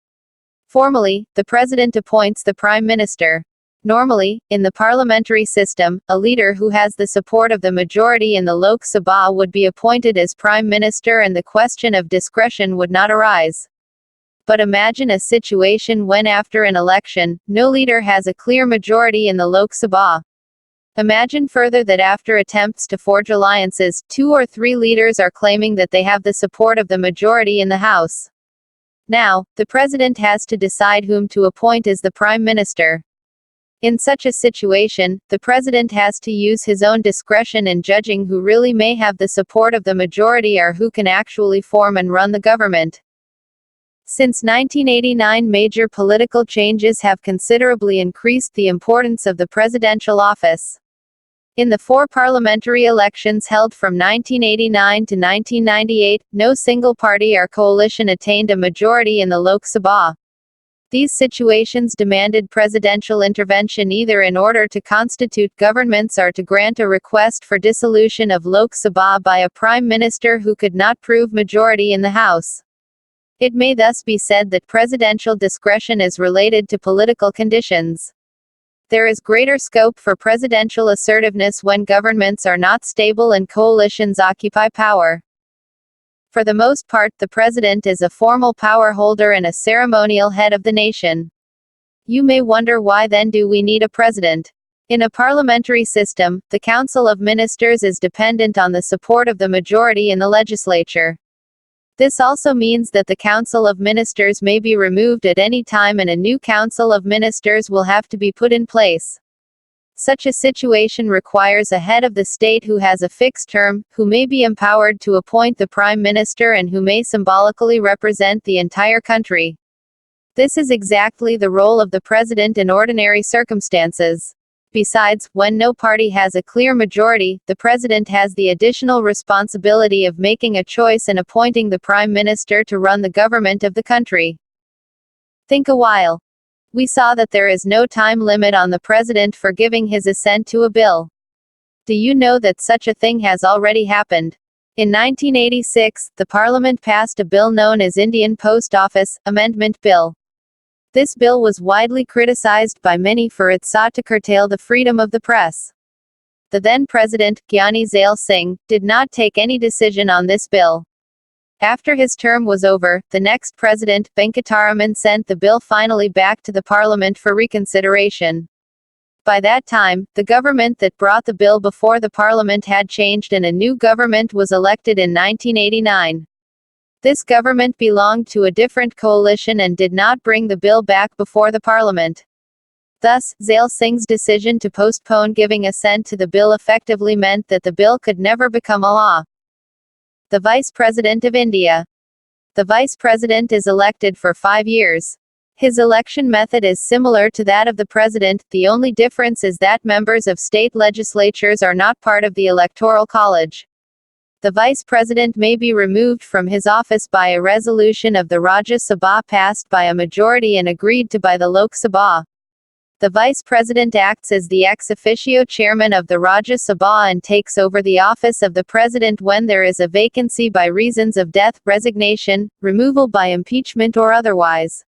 Formally, the president appoints the prime minister. Normally, in the parliamentary system, a leader who has the support of the majority in the Lok Sabha would be appointed as prime minister and the question of discretion would not arise. But imagine a situation when after an election, no leader has a clear majority in the Lok Sabha. Imagine further that after attempts to forge alliances, 2 or 3 leaders are claiming that they have the support of the majority in the House. Now, the president has to decide whom to appoint as the prime minister. In such a situation, the president has to use his own discretion in judging who really may have the support of the majority or who can actually form and run the government. Since 1989, major political changes have considerably increased the importance of the presidential office. In the 4 parliamentary elections held from 1989 to 1998, no single party or coalition attained a majority in the Lok Sabha. These situations demanded presidential intervention either in order to constitute governments or to grant a request for dissolution of Lok Sabha by a prime minister who could not prove majority in the House. It may thus be said that presidential discretion is related to political conditions. There is greater scope for presidential assertiveness when governments are not stable and coalitions occupy power. For the most part, the president is a formal power holder and a ceremonial head of the nation. You may wonder, why then do we need a president? In a parliamentary system, the Council of Ministers is dependent on the support of the majority in the legislature. This also means that the Council of Ministers may be removed at any time and a new Council of Ministers will have to be put in place. Such a situation requires a head of the state who has a fixed term, who may be empowered to appoint the prime minister and who may symbolically represent the entire country. This is exactly the role of the president in ordinary circumstances. Besides, when no party has a clear majority, the president has the additional responsibility of making a choice and appointing the prime minister to run the government of the country. Think a while. We saw that there is no time limit on the president for giving his assent to a bill. Do you know that such a thing has already happened? In 1986, the Parliament passed a bill known as Indian Post Office Amendment Bill. This bill was widely criticized by many for it sought to curtail the freedom of the press. The then President, Gyani Zail Singh, did not take any decision on this bill. After his term was over, the next president, Venkataraman, sent the bill finally back to the Parliament for reconsideration. By that time, the government that brought the bill before the Parliament had changed and a new government was elected in 1989. This government belonged to a different coalition and did not bring the bill back before the Parliament. Thus, Zail Singh's decision to postpone giving assent to the bill effectively meant that the bill could never become a law. The Vice President of India. The Vice President is elected for 5 years. His election method is similar to that of the President, the only difference is that members of state legislatures are not part of the Electoral College. The Vice President may be removed from his office by a resolution of the Rajya Sabha passed by a majority and agreed to by the Lok Sabha. The Vice President acts as the ex officio chairman of the Rajya Sabha and takes over the office of the President when there is a vacancy by reasons of death, resignation, removal by impeachment or otherwise.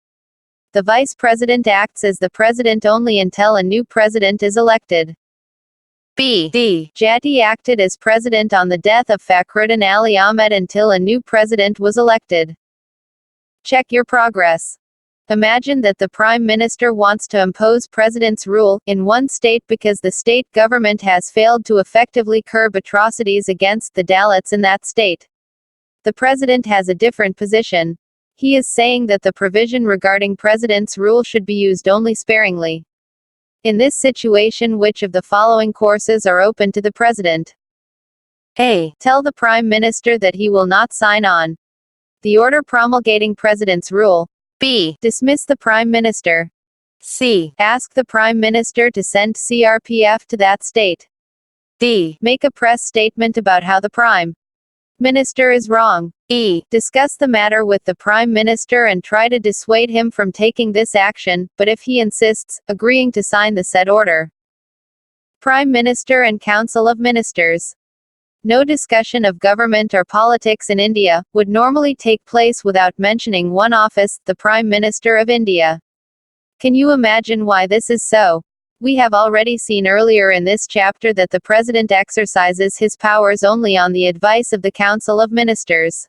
The Vice President acts as the President only until a new President is elected. B. D. Jati acted as President on the death of Fakhruddin Ali Ahmed until a new President was elected. Check your progress. Imagine that the Prime Minister wants to impose President's rule in one state because the state government has failed to effectively curb atrocities against the Dalits in that state. The President has a different position. He is saying that the provision regarding President's rule should be used only sparingly. In this situation, which of the following courses are open to the President? A. Tell the Prime Minister that he will not sign on the order promulgating President's rule. B. Dismiss the Prime Minister. C. Ask the Prime Minister to send CRPF to that state. D. Make a press statement about how the Prime Minister is wrong. E. Discuss the matter with the Prime Minister and try to dissuade him from taking this action, but if he insists, agreeing to sign the said order. Prime Minister and Council of Ministers. No discussion of government or politics in India would normally take place without mentioning one office, the Prime Minister of India. Can you imagine why this is so? We have already seen earlier in this chapter that the President exercises his powers only on the advice of the Council of Ministers.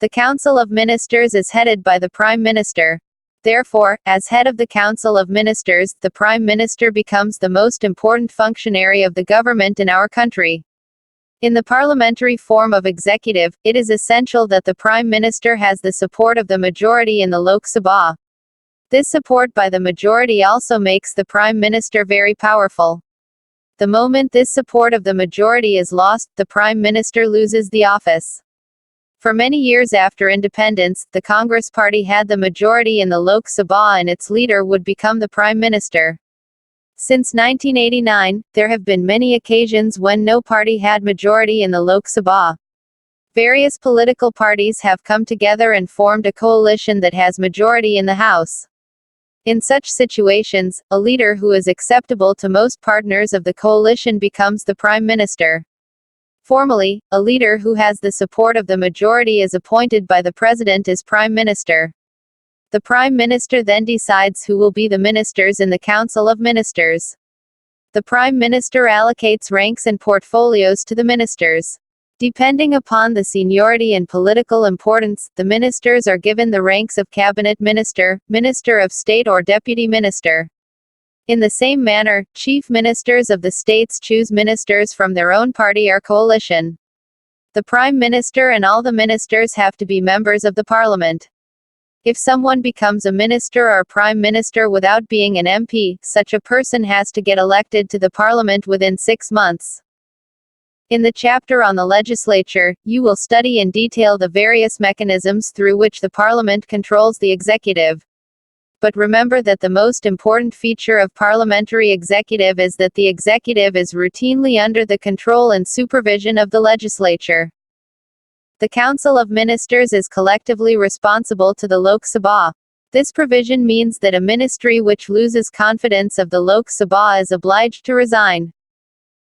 The Council of Ministers is headed by the Prime Minister. Therefore, as head of the Council of Ministers, the Prime Minister becomes the most important functionary of the government in our country. In the parliamentary form of executive, it is essential that the Prime Minister has the support of the majority in the Lok Sabha. This support by the majority also makes the Prime Minister very powerful. The moment this support of the majority is lost, the Prime Minister loses the office. For many years after independence, the Congress Party had the majority in the Lok Sabha and its leader would become the Prime Minister. Since 1989, there have been many occasions when no party had majority in the Lok Sabha. Various political parties have come together and formed a coalition that has majority in the House. In such situations, a leader who is acceptable to most partners of the coalition becomes the Prime Minister. Formally, a leader who has the support of the majority is appointed by the President as Prime Minister. The Prime Minister then decides who will be the ministers in the Council of Ministers. The Prime Minister allocates ranks and portfolios to the ministers. Depending upon the seniority and political importance, the ministers are given the ranks of Cabinet Minister, Minister of State or Deputy Minister. In the same manner, chief ministers of the states choose ministers from their own party or coalition. The Prime Minister and all the ministers have to be members of the Parliament. If someone becomes a minister or Prime Minister without being an MP, such a person has to get elected to the Parliament within 6 months. In the chapter on the Legislature, you will study in detail the various mechanisms through which the Parliament controls the executive. But remember that the most important feature of parliamentary executive is that the executive is routinely under the control and supervision of the Legislature. The Council of Ministers is collectively responsible to the Lok Sabha. This provision means that a ministry which loses confidence of the Lok Sabha is obliged to resign.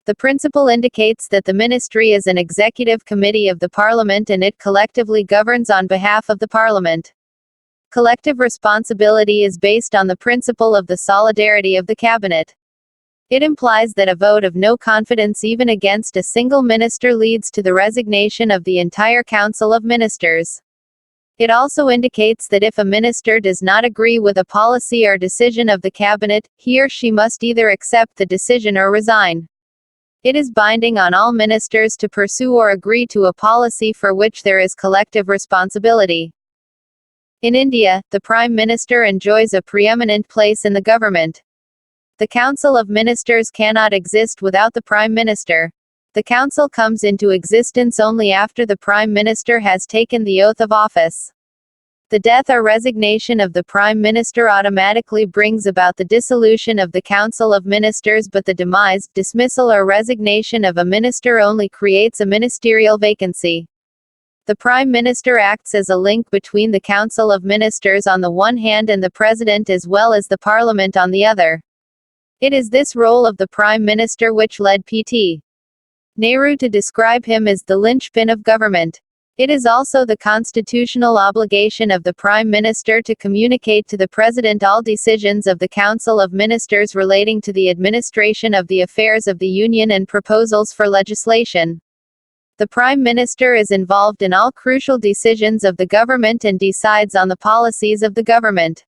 The principle indicates that the ministry is an executive committee of the Parliament and it collectively governs on behalf of the Parliament. Collective responsibility is based on the principle of the solidarity of the cabinet. It implies that a vote of no confidence even against a single minister leads to the resignation of the entire Council of Ministers. It also indicates that if a minister does not agree with a policy or decision of the cabinet, he or she must either accept the decision or resign. It is binding on all ministers to pursue or agree to a policy for which there is collective responsibility. In India, the Prime Minister enjoys a preeminent place in the government. The Council of Ministers cannot exist without the Prime Minister. The Council comes into existence only after the Prime Minister has taken the oath of office. The death or resignation of the Prime Minister automatically brings about the dissolution of the Council of Ministers, but the demise, dismissal or resignation of a minister only creates a ministerial vacancy. The Prime Minister acts as a link between the Council of Ministers on the one hand and the President as well as the Parliament on the other. It is this role of the Prime Minister which led P.T. Nehru to describe him as the linchpin of government. It is also the constitutional obligation of the Prime Minister to communicate to the President all decisions of the Council of Ministers relating to the administration of the affairs of the Union and proposals for legislation. The Prime Minister is involved in all crucial decisions of the government and decides on the policies of the government.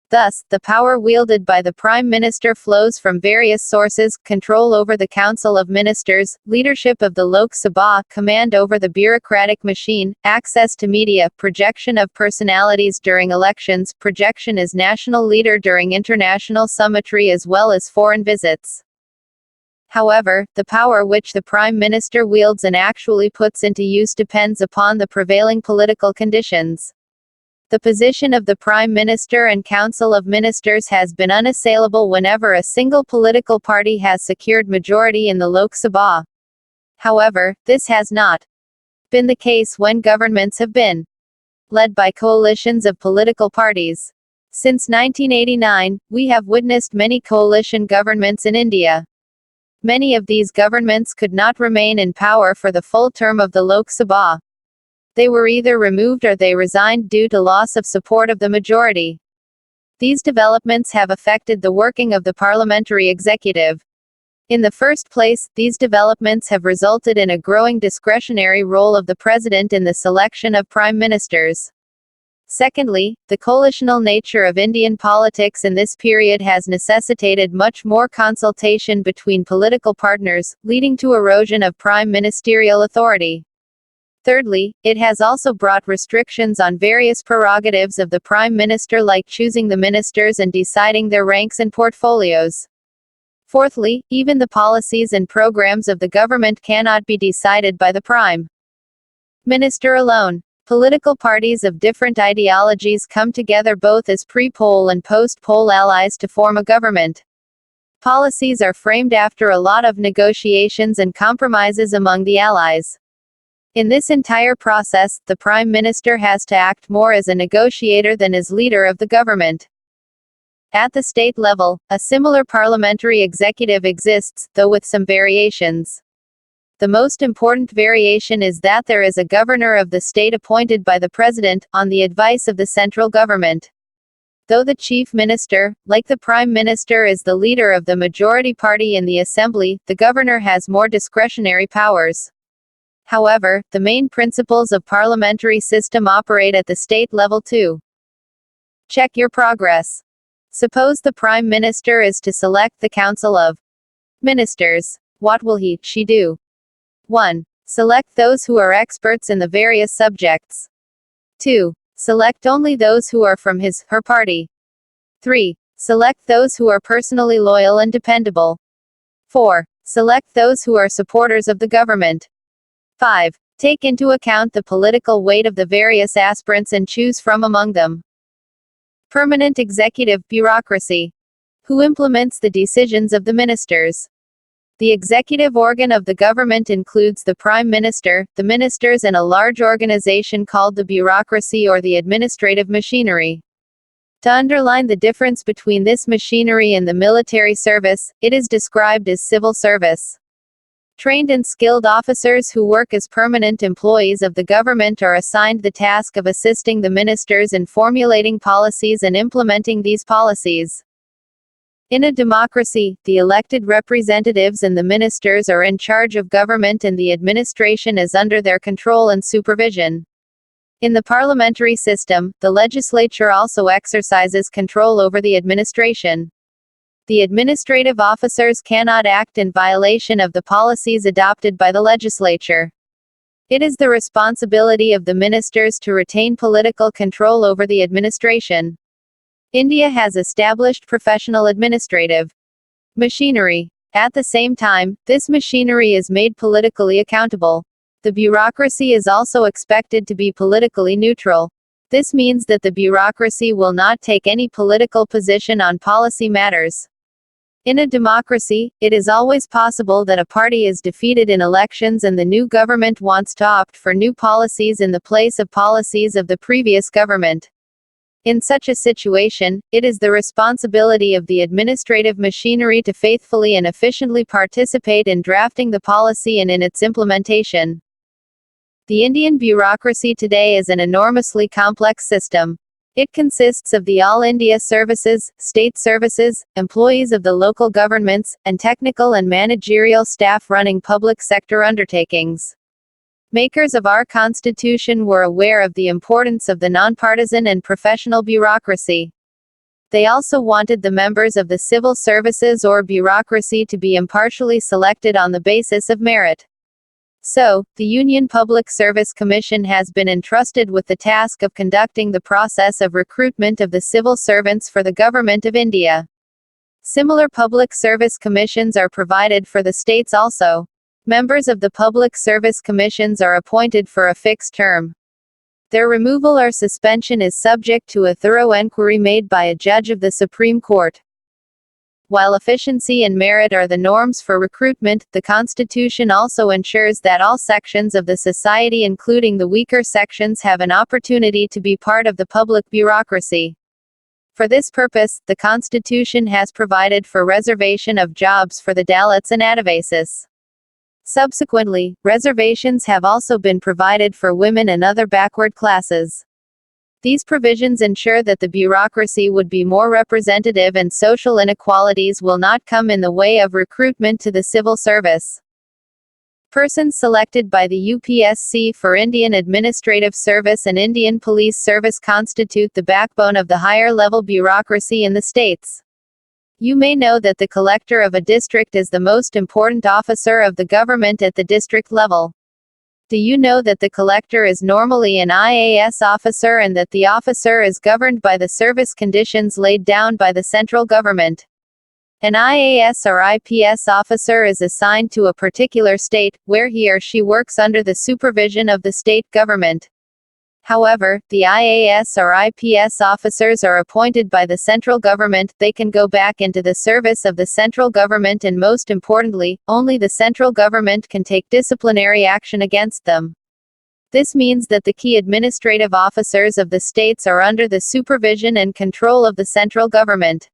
Thus, the power wielded by the Prime Minister flows from various sources: control over the Council of Ministers, leadership of the Lok Sabha, command over the bureaucratic machine, access to media, projection of personalities during elections, projection as national leader during international summitry as well as foreign visits. However, the power which the Prime Minister wields and actually puts into use depends upon the prevailing political conditions. The position of the Prime Minister and Council of Ministers has been unassailable whenever a single political party has secured majority in the Lok Sabha. However, this has not been the case when governments have been led by coalitions of political parties. Since 1989, we have witnessed many coalition governments in India. Many of these governments could not remain in power for the full term of the Lok Sabha. They were either removed or they resigned due to loss of support of the majority. These developments have affected the working of the parliamentary executive. In the first place, these developments have resulted in a growing discretionary role of the President in the selection of prime ministers. Secondly, the coalitional nature of Indian politics in this period has necessitated much more consultation between political partners, leading to erosion of prime ministerial authority. Thirdly, it has also brought restrictions on various prerogatives of the Prime Minister, like choosing the ministers and deciding their ranks and portfolios. Fourthly, even the policies and programs of the government cannot be decided by the Prime Minister alone. Political parties of different ideologies come together both as pre-poll and post-poll allies to form a government. Policies are framed after a lot of negotiations and compromises among the allies. In this entire process, the Prime Minister has to act more as a negotiator than as leader of the government. At the state level, a similar parliamentary executive exists, though with some variations. The most important variation is that there is a governor of the state appointed by the President, on the advice of the central government. Though the Chief Minister, like the Prime Minister, is the leader of the majority party in the Assembly, the governor has more discretionary powers. However, the main principles of parliamentary system operate at the state level too. Check your progress. Suppose the Prime Minister is to select the Council of Ministers. What will she do? 1. Select those who are experts in the various subjects. 2. Select only those who are from her party. 3. Select those who are personally loyal and dependable. 4. Select those who are supporters of the government. 5. Take into account the political weight of the various aspirants and choose from among them. Permanent executive bureaucracy. Who implements the decisions of the ministers? The executive organ of the government includes the Prime Minister, the ministers, and a large organization called the bureaucracy or the administrative machinery. To underline the difference between this machinery and the military service, it is described as civil service. Trained and skilled officers who work as permanent employees of the government are assigned the task of assisting the ministers in formulating policies and implementing these policies. In a democracy, the elected representatives and the ministers are in charge of government and the administration is under their control and supervision. In the parliamentary system, the legislature also exercises control over the administration. The administrative officers cannot act in violation of the policies adopted by the legislature. It is the responsibility of the ministers to retain political control over the administration. India has established professional administrative machinery. At the same time, this machinery is made politically accountable. The bureaucracy is also expected to be politically neutral. This means that the bureaucracy will not take any political position on policy matters. In a democracy, it is always possible that a party is defeated in elections and the new government wants to opt for new policies in the place of policies of the previous government. In such a situation, it is the responsibility of the administrative machinery to faithfully and efficiently participate in drafting the policy and in its implementation. The Indian bureaucracy today is an enormously complex system. It consists of the All India services, state services, employees of the local governments, and technical and managerial staff running public sector undertakings. Makers of our Constitution were aware of the importance of the nonpartisan and professional bureaucracy. They also wanted the members of the civil services or bureaucracy to be impartially selected on the basis of merit. So, the Union Public Service Commission has been entrusted with the task of conducting the process of recruitment of the civil servants for the Government of India. Similar public service commissions are provided for the states also. Members of the public service commissions are appointed for a fixed term. Their removal or suspension is subject to a thorough enquiry made by a judge of the Supreme Court. While efficiency and merit are the norms for recruitment, the Constitution also ensures that all sections of the society, including the weaker sections, have an opportunity to be part of the public bureaucracy. For this purpose, the Constitution has provided for reservation of jobs for the Dalits and Adivasis. Subsequently, reservations have also been provided for women and other backward classes. These provisions ensure that the bureaucracy would be more representative and social inequalities will not come in the way of recruitment to the civil service. Persons selected by the UPSC for Indian Administrative Service and Indian Police Service constitute the backbone of the higher-level bureaucracy in the states. You may know that the collector of a district is the most important officer of the government at the district level. Do you know that the collector is normally an IAS officer and that the officer is governed by the service conditions laid down by the central government? An IAS or IPS officer is assigned to a particular state, where he or she works under the supervision of the state government. However, the IAS or IPS officers are appointed by the central government. They can go back into the service of the central government, and most importantly, only the central government can take disciplinary action against them. This means that the key administrative officers of the states are under the supervision and control of the central government.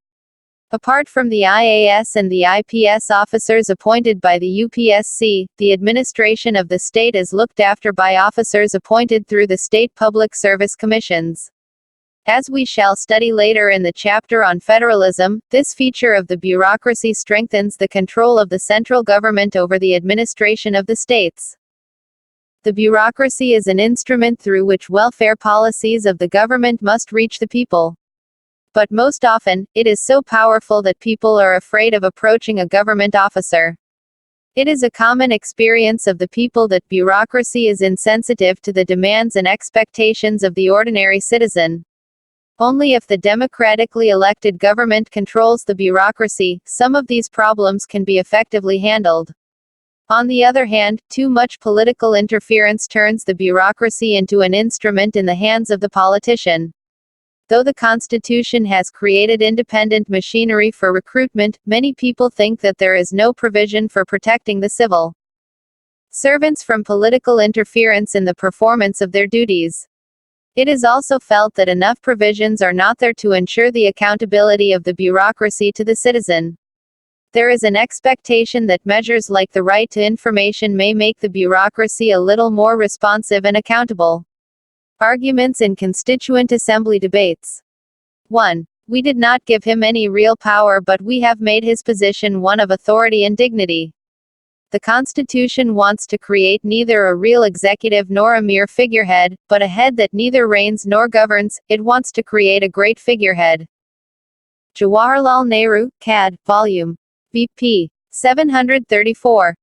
Apart from the IAS and the IPS officers appointed by the UPSC, the administration of the state is looked after by officers appointed through the state public service commissions. As we shall study later in the chapter on federalism, this feature of the bureaucracy strengthens the control of the central government over the administration of the states. The bureaucracy is an instrument through which welfare policies of the government must reach the people. But most often, it is so powerful that people are afraid of approaching a government officer. It is a common experience of the people that bureaucracy is insensitive to the demands and expectations of the ordinary citizen. Only if the democratically elected government controls the bureaucracy, some of these problems can be effectively handled. On the other hand, too much political interference turns the bureaucracy into an instrument in the hands of the politician. Though the Constitution has created independent machinery for recruitment, many people think that there is no provision for protecting the civil servants from political interference in the performance of their duties. It is also felt that enough provisions are not there to ensure the accountability of the bureaucracy to the citizen. There is an expectation that measures like the right to information may make the bureaucracy a little more responsive and accountable. Arguments in Constituent Assembly debates. 1. We did not give him any real power, but we have made his position one of authority and dignity. The Constitution wants to create neither a real executive nor a mere figurehead, but a head that neither reigns nor governs. It wants to create a great figurehead. Jawaharlal Nehru, CAD, Volume VP 734.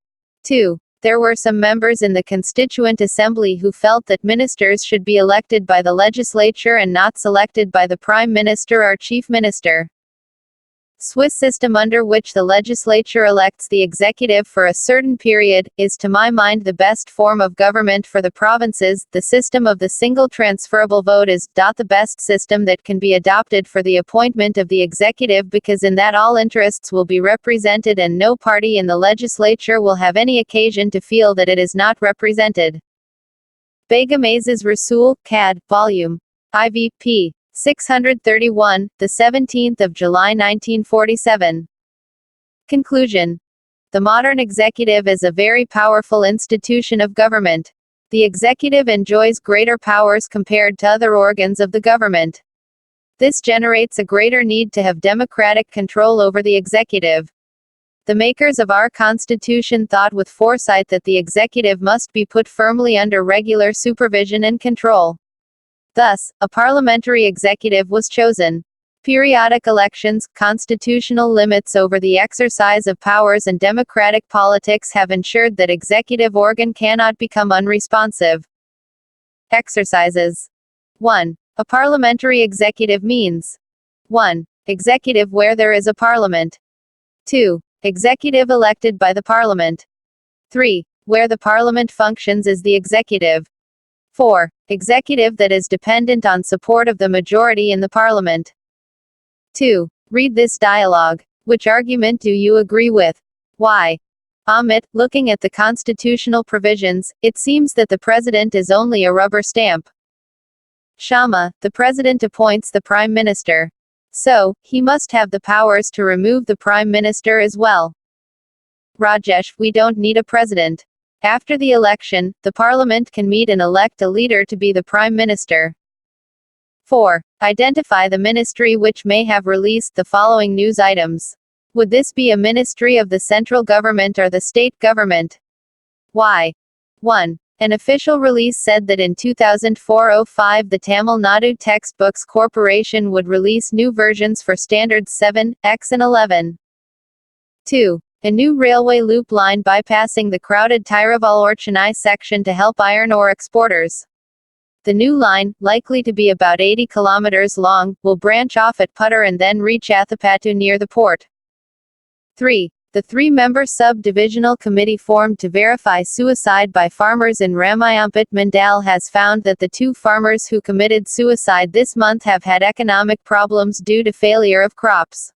2. There were some members in the Constituent Assembly who felt that ministers should be elected by the legislature and not selected by the Prime Minister or Chief Minister. Swiss system, under which the legislature elects the executive for a certain period, is to my mind the best form of government for the provinces. The system of the single transferable vote is the best system that can be adopted for the appointment of the executive, because in that all interests will be represented and no party in the legislature will have any occasion to feel that it is not represented. Begum Aziz Rasool, CAD, Volume IVP 631, the 17th of July 1947. Conclusion. The modern executive is a very powerful institution of government. The executive enjoys greater powers compared to other organs of the government. This generates a greater need to have democratic control over the executive. The makers of our Constitution thought with foresight that the executive must be put firmly under regular supervision and control. Thus, a parliamentary executive was chosen. Periodic elections, constitutional limits over the exercise of powers, and democratic politics have ensured that executive organ cannot become unresponsive. Exercises. 1. A parliamentary executive means 1. Executive where there is a parliament. 2. Executive elected by the parliament. 3. Where the parliament functions as the executive. 4. Executive that is dependent on support of the majority in the parliament. 2. Read this dialogue. Which argument do you agree with? Why? Amit, looking at the constitutional provisions, it seems that the president is only a rubber stamp. Shama, the president appoints the prime minister. So, he must have the powers to remove the prime minister as well. Rajesh, we don't need a president. After the election, the parliament can meet and elect a leader to be the prime minister. 4. Identify the ministry which may have released the following news items. Would this be a ministry of the central government or the state government? Why? 1. An official release said that in 2004-05 the Tamil Nadu Textbooks Corporation would release new versions for Standards 7, X and 11. 2. A new railway loop line bypassing the crowded Tiruvallur-Chennai section to help iron ore exporters. The new line, likely to be about 80 kilometers long, will branch off at Puttur and then reach Athapattu near the port. 3. The three-member sub-divisional committee formed to verify suicide by farmers in Ramayampet Mandal has found that the 2 farmers who committed suicide this month have had economic problems due to failure of crops.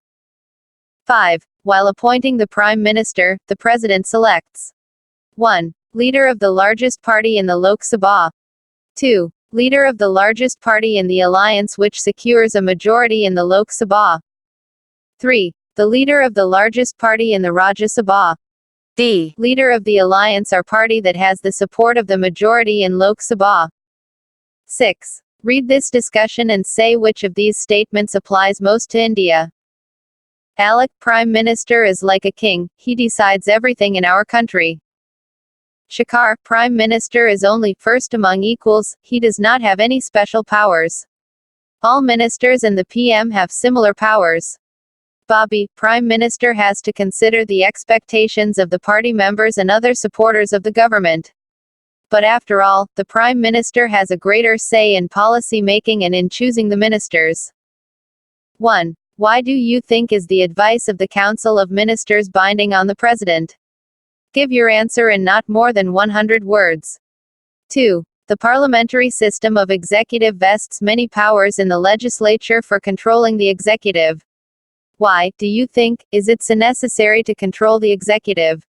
5. While appointing the Prime Minister, the President selects 1. Leader of the largest party in the Lok Sabha. 2. Leader of the largest party in the alliance which secures a majority in the Lok Sabha. 3. The leader of the largest party in the Rajya Sabha. D. Leader of the alliance or party that has the support of the majority in Lok Sabha. 6. Read this discussion and say which of these statements applies most to India. Alec, Prime Minister is like a king, he decides everything in our country. Shekhar, Prime Minister is only first among equals, he does not have any special powers. All ministers and the PM have similar powers. Bobby, Prime Minister has to consider the expectations of the party members and other supporters of the government. But after all, the Prime Minister has a greater say in policy making and in choosing the ministers. 1. Why do you think is the advice of the Council of Ministers binding on the President? Give your answer in not more than 100 words. 2. The parliamentary system of executive vests many powers in the legislature for controlling the executive. Why, do you think, is it so necessary to control the executive?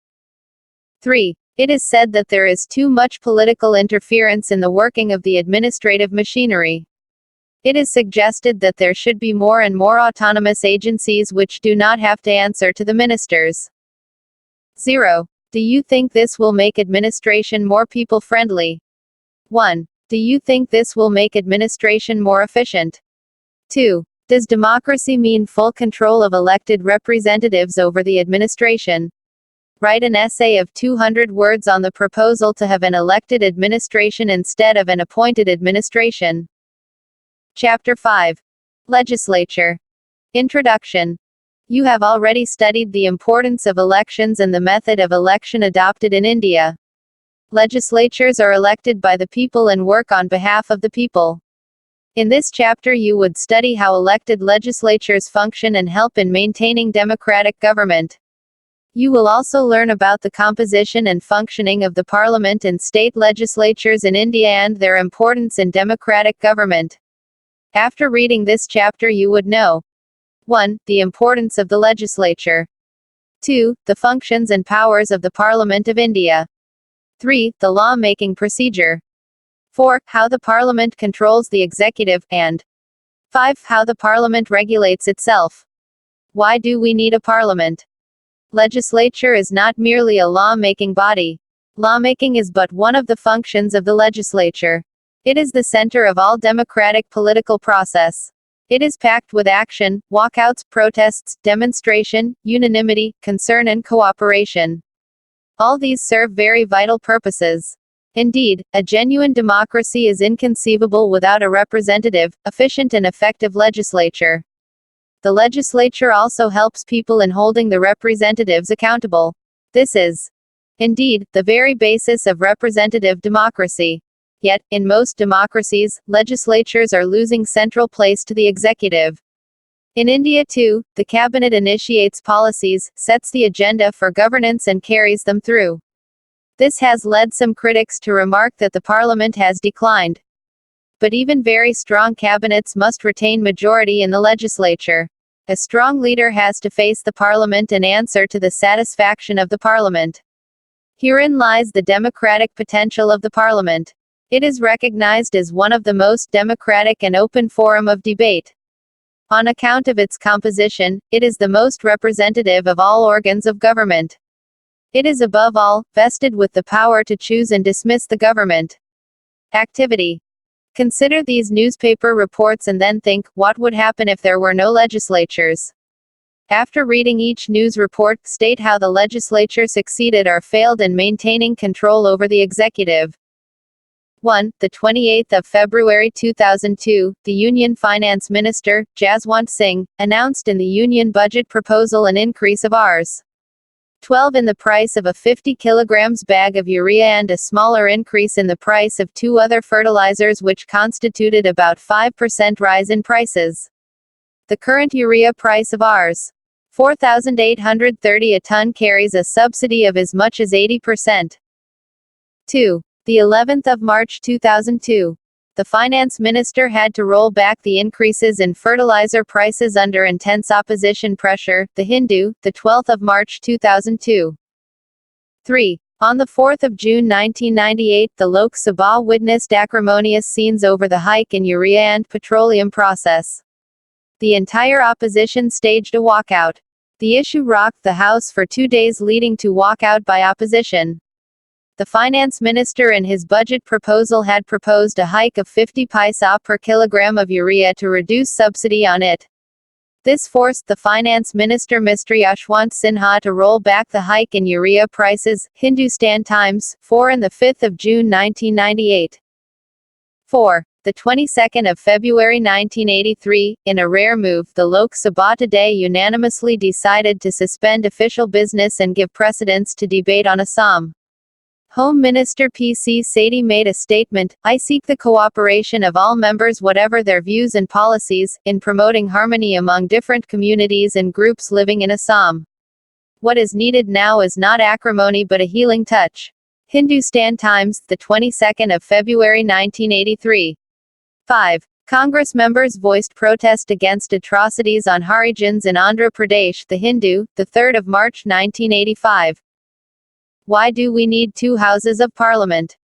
3. It is said that there is too much political interference in the working of the administrative machinery. It is suggested that there should be more and more autonomous agencies which do not have to answer to the ministers. 0. Do you think this will make administration more people-friendly? 1. Do you think this will make administration more efficient? 2. Does democracy mean full control of elected representatives over the administration? Write an essay of 200 words on the proposal to have an elected administration instead of an appointed administration. Chapter 5. Legislature. Introduction. You have already studied the importance of elections and the method of election adopted in India. Legislatures are elected by the people and work on behalf of the people. In this chapter you would study how elected legislatures function and help in maintaining democratic government. You will also learn about the composition and functioning of the parliament and state legislatures in India and their importance in democratic government. After reading this chapter you would know 1. The importance of the legislature. 2. The functions and powers of the Parliament of India. 3. The law-making procedure. 4. How the Parliament controls the executive, and 5. How the Parliament regulates itself. Why do we need a Parliament? Legislature is not merely a law-making body. Lawmaking is but one of the functions of the legislature. It is the center of all democratic political process. It is packed with action, walkouts, protests, demonstration, unanimity, concern and cooperation. All these serve very vital purposes. Indeed, a genuine democracy is inconceivable without a representative, efficient and effective legislature. The legislature also helps people in holding the representatives accountable. This is, indeed, the very basis of representative democracy. Yet, in most democracies, legislatures are losing central place to the executive. In India too, the cabinet initiates policies, sets the agenda for governance and carries them through. This has led some critics to remark that the parliament has declined. But even very strong cabinets must retain majority in the legislature. A strong leader has to face the parliament and answer to the satisfaction of the parliament. Herein lies the democratic potential of the parliament. It is recognized as one of the most democratic and open forum of debate. On account of its composition, it is the most representative of all organs of government. It is above all, vested with the power to choose and dismiss the government. Activity. Consider these newspaper reports and then think, what would happen if there were no legislatures? After reading each news report, state how the legislature succeeded or failed in maintaining control over the executive. 1. The 28th of February 2002, the Union Finance Minister, Jaswant Singh, announced in the Union Budget proposal an increase of Rs. 12 in the price of a 50 kilograms bag of urea and a smaller increase in the price of two other fertilizers, which constituted about 5% rise in prices. The current urea price of Rs. 4,830 a ton carries a subsidy of as much as 80%. 2. The 11th of March 2002. The finance minister had to roll back the increases in fertilizer prices under intense opposition pressure. The Hindu, the 12th of March 2002. 3. On the 4th of June 1998, the Lok Sabha witnessed acrimonious scenes over the hike in urea and petroleum process. The entire opposition staged a walkout. The issue rocked the House for 2 days, leading to walkout by opposition. The finance minister in his budget proposal had proposed a hike of 50 paisa per kilogram of urea to reduce subsidy on it. This forced the finance minister Mr. Yashwant Sinha to roll back the hike in urea prices. Hindustan Times, 4 and 5 June 1998. 4. The 22nd of February 1983, in a rare move, the Lok Sabha today unanimously decided to suspend official business and give precedence to debate on Assam. Home Minister P.C. Seti made a statement, "I seek the cooperation of all members whatever their views and policies, in promoting harmony among different communities and groups living in Assam. What is needed now is not acrimony but a healing touch." Hindustan Times, the 22nd of February 1983. 5. Congress members voiced protest against atrocities on Harijans in Andhra Pradesh. The Hindu, the 3rd of March 1985. Why do we need two houses of parliament?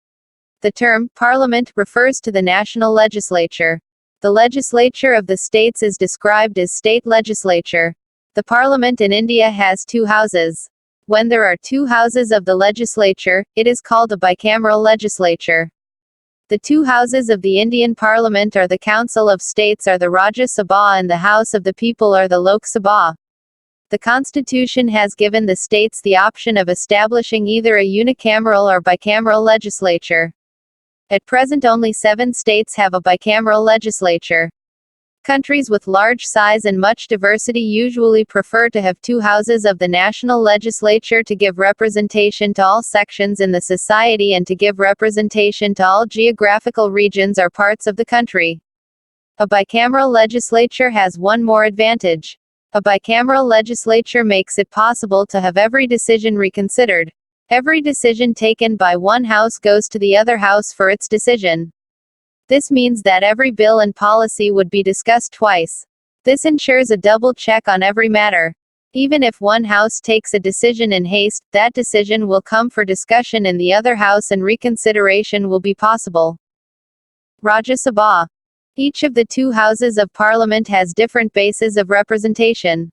The term parliament refers to the national legislature. The legislature of the states is described as state legislature. The parliament in India has two houses. When there are two houses of the legislature, it is called a bicameral legislature. The two houses of the Indian Parliament are the Council of States or the Rajya Sabha and the House of the People or the Lok Sabha. The Constitution has given the states the option of establishing either a unicameral or bicameral legislature. At present only 7 states have a bicameral legislature. Countries with large size and much diversity usually prefer to have two houses of the national legislature to give representation to all sections in the society and to give representation to all geographical regions or parts of the country. A bicameral legislature has one more advantage. A bicameral legislature makes it possible to have every decision reconsidered. Every decision taken by one house goes to the other house for its decision. This means that every bill and policy would be discussed twice. This ensures a double check on every matter. Even if one house takes a decision in haste, that decision will come for discussion in the other house and reconsideration will be possible. Rajya Sabha. Each of the two houses of parliament has different bases of representation.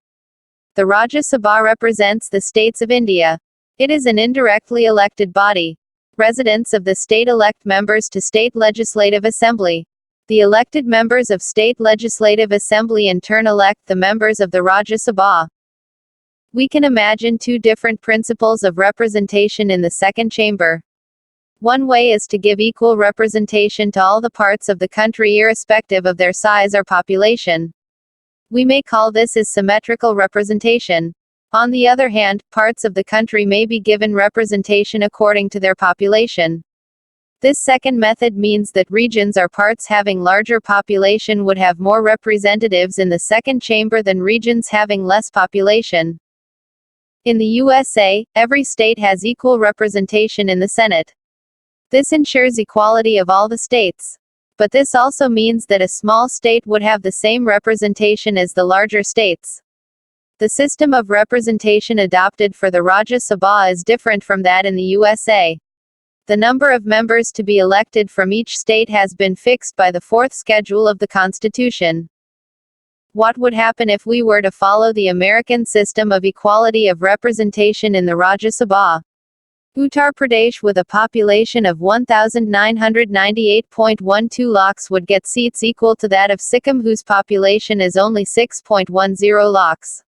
The Rajya Sabha represents the states of India. It is an indirectly elected body. Residents of the state elect members to State Legislative Assembly. The elected members of State Legislative Assembly in turn elect the members of the Rajya Sabha. We can imagine two different principles of representation in the second chamber. One way is to give equal representation to all the parts of the country irrespective of their size or population. We may call this as symmetrical representation. On the other hand, parts of the country may be given representation according to their population. This second method means that regions or parts having larger population would have more representatives in the second chamber than regions having less population. In the USA, every state has equal representation in the Senate. This ensures equality of all the states. But this also means that a small state would have the same representation as the larger states. The system of representation adopted for the Rajya Sabha is different from that in the USA. The number of members to be elected from each state has been fixed by the fourth schedule of the Constitution. What would happen if we were to follow the American system of equality of representation in the Rajya Sabha? Uttar Pradesh with a population of 1,998.12 lakhs would get seats equal to that of Sikkim whose population is only 6.10 lakhs.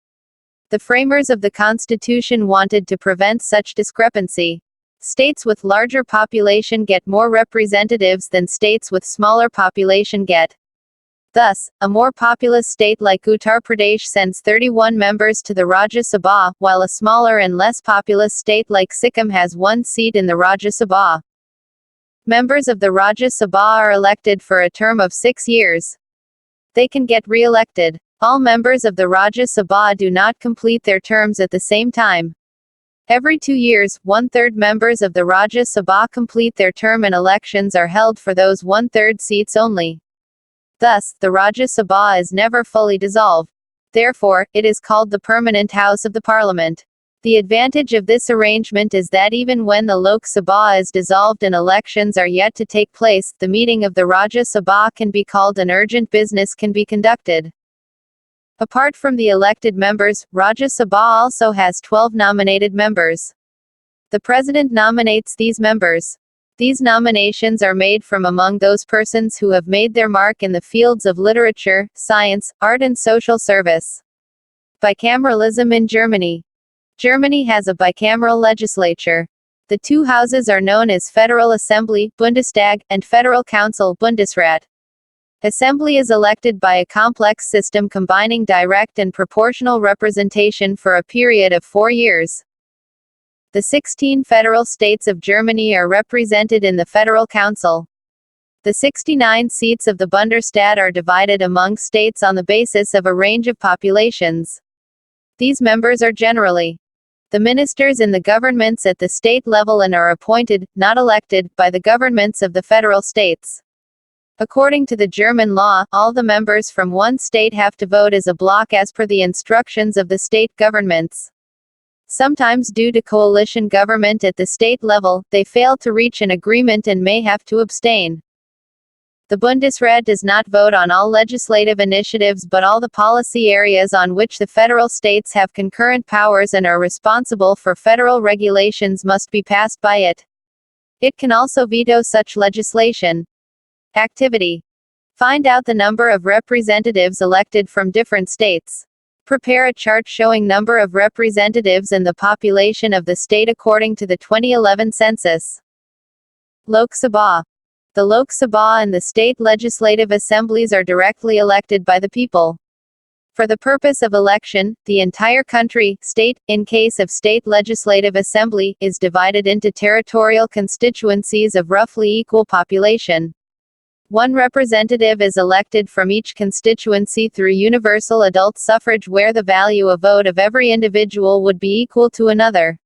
The framers of the Constitution wanted to prevent such discrepancy. States with larger population get more representatives than states with smaller population get. Thus, a more populous state like Uttar Pradesh sends 31 members to the Rajya Sabha, while a smaller and less populous state like Sikkim has one seat in the Rajya Sabha. Members of the Rajya Sabha are elected for a term of 6 years. They can get re-elected. All members of the Rajya Sabha do not complete their terms at the same time. Every 2 years, 1/3 members of the Rajya Sabha complete their term and elections are held for those 1/3 seats only. Thus, the Rajya Sabha is never fully dissolved. Therefore, it is called the permanent house of the parliament. The advantage of this arrangement is that even when the Lok Sabha is dissolved and elections are yet to take place, the meeting of the Rajya Sabha can be called and urgent business can be conducted. Apart from the elected members, Rajya Sabha also has 12 nominated members. The President nominates these members. These nominations are made from among those persons who have made their mark in the fields of literature, science, art and social service. Bicameralism in Germany. Germany has a bicameral legislature. The two houses are known as Federal Assembly, Bundestag, and Federal Council, Bundesrat. Assembly is elected by a complex system combining direct and proportional representation for a period of 4 years. The 16 federal states of Germany are represented in the Federal Council. The 69 seats of the Bundesrat are divided among states on the basis of a range of populations. These members are generally the ministers in the governments at the state level and are appointed, not elected, by the governments of the federal states. According to the German law, all the members from one state have to vote as a bloc as per the instructions of the state governments. Sometimes due to coalition government at the state level, they fail to reach an agreement and may have to abstain. The Bundesrat does not vote on all legislative initiatives but all the policy areas on which the federal states have concurrent powers and are responsible for federal regulations must be passed by it. It can also veto such legislation. Activity. Find out the number of representatives elected from different states. Prepare a chart showing number of representatives and the population of the state according to the 2011 census. Lok Sabha. The Lok Sabha and the state legislative assemblies are directly elected by the people. For the purpose of election, the entire country, state, in case of state legislative assembly, is divided into territorial constituencies of roughly equal population. One representative is elected from each constituency through universal adult suffrage where the value of vote of every individual would be equal to another.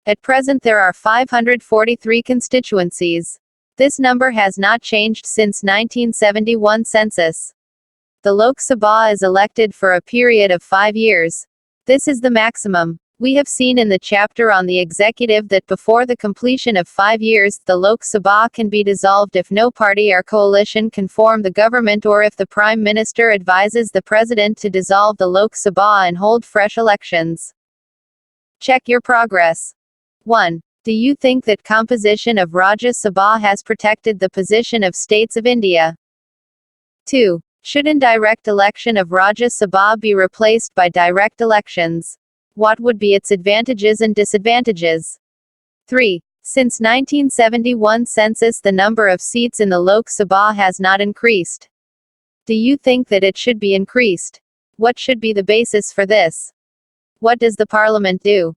At present there are 543 constituencies. This number has not changed since 1971 census. The Lok Sabha is elected for a period of 5 years. This is the maximum. We have seen in the chapter on the executive that before the completion of 5 years, the Lok Sabha can be dissolved if no party or coalition can form the government or if the Prime Minister advises the President to dissolve the Lok Sabha and hold fresh elections. Check your progress. 1. Do you think that composition of Rajya Sabha has protected the position of states of India? 2. Should indirect election of Rajya Sabha be replaced by direct elections? What would be its advantages and disadvantages? 3. Since 1971 census, the number of seats in the Lok Sabha has not increased. Do you think that it should be increased? What should be the basis for this? What does the Parliament do?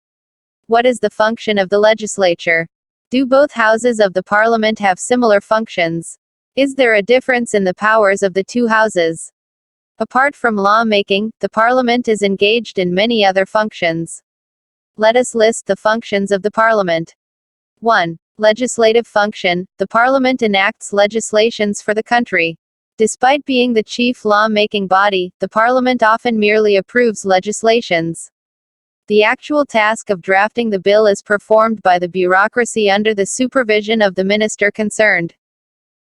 What is the function of the Legislature? Do both houses of the Parliament have similar functions? Is there a difference in the powers of the two houses? Apart from law-making, the Parliament is engaged in many other functions. Let us list the functions of the Parliament. 1. Legislative function. The Parliament enacts legislations for the country. Despite being the chief law-making body, the Parliament often merely approves legislations. The actual task of drafting the bill is performed by the bureaucracy under the supervision of the minister concerned.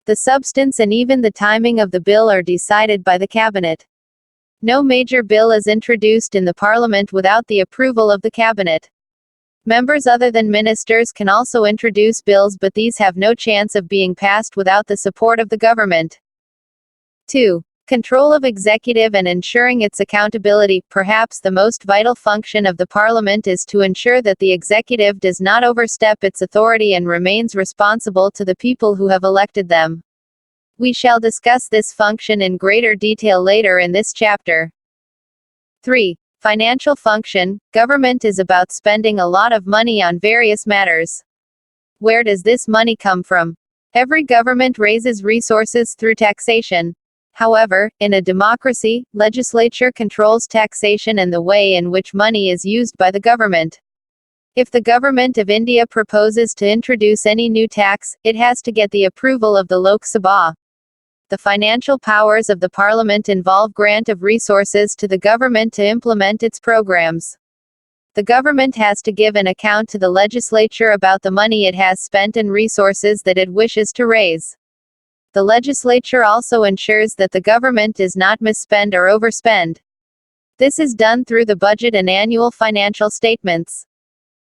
The substance and even the timing of the bill are decided by the Cabinet. No major bill is introduced in the Parliament without the approval of the Cabinet. Members other than ministers can also introduce bills, but these have no chance of being passed without the support of the government. 2. Control of executive and ensuring its accountability. Perhaps the most vital function of the Parliament is to ensure that the executive does not overstep its authority and remains responsible to the people who have elected them. We shall discuss this function in greater detail later in this chapter. 3. Financial function. Government is about spending a lot of money on various matters. Where does this money come from? Every government raises resources through taxation. However, in a democracy, legislature controls taxation and the way in which money is used by the government. If the government of India proposes to introduce any new tax, it has to get the approval of the Lok Sabha. The financial powers of the Parliament involve grant of resources to the government to implement its programs. The government has to give an account to the legislature about the money it has spent and resources that it wishes to raise. The legislature also ensures that the government does not misspend or overspend. This is done through the budget and annual financial statements.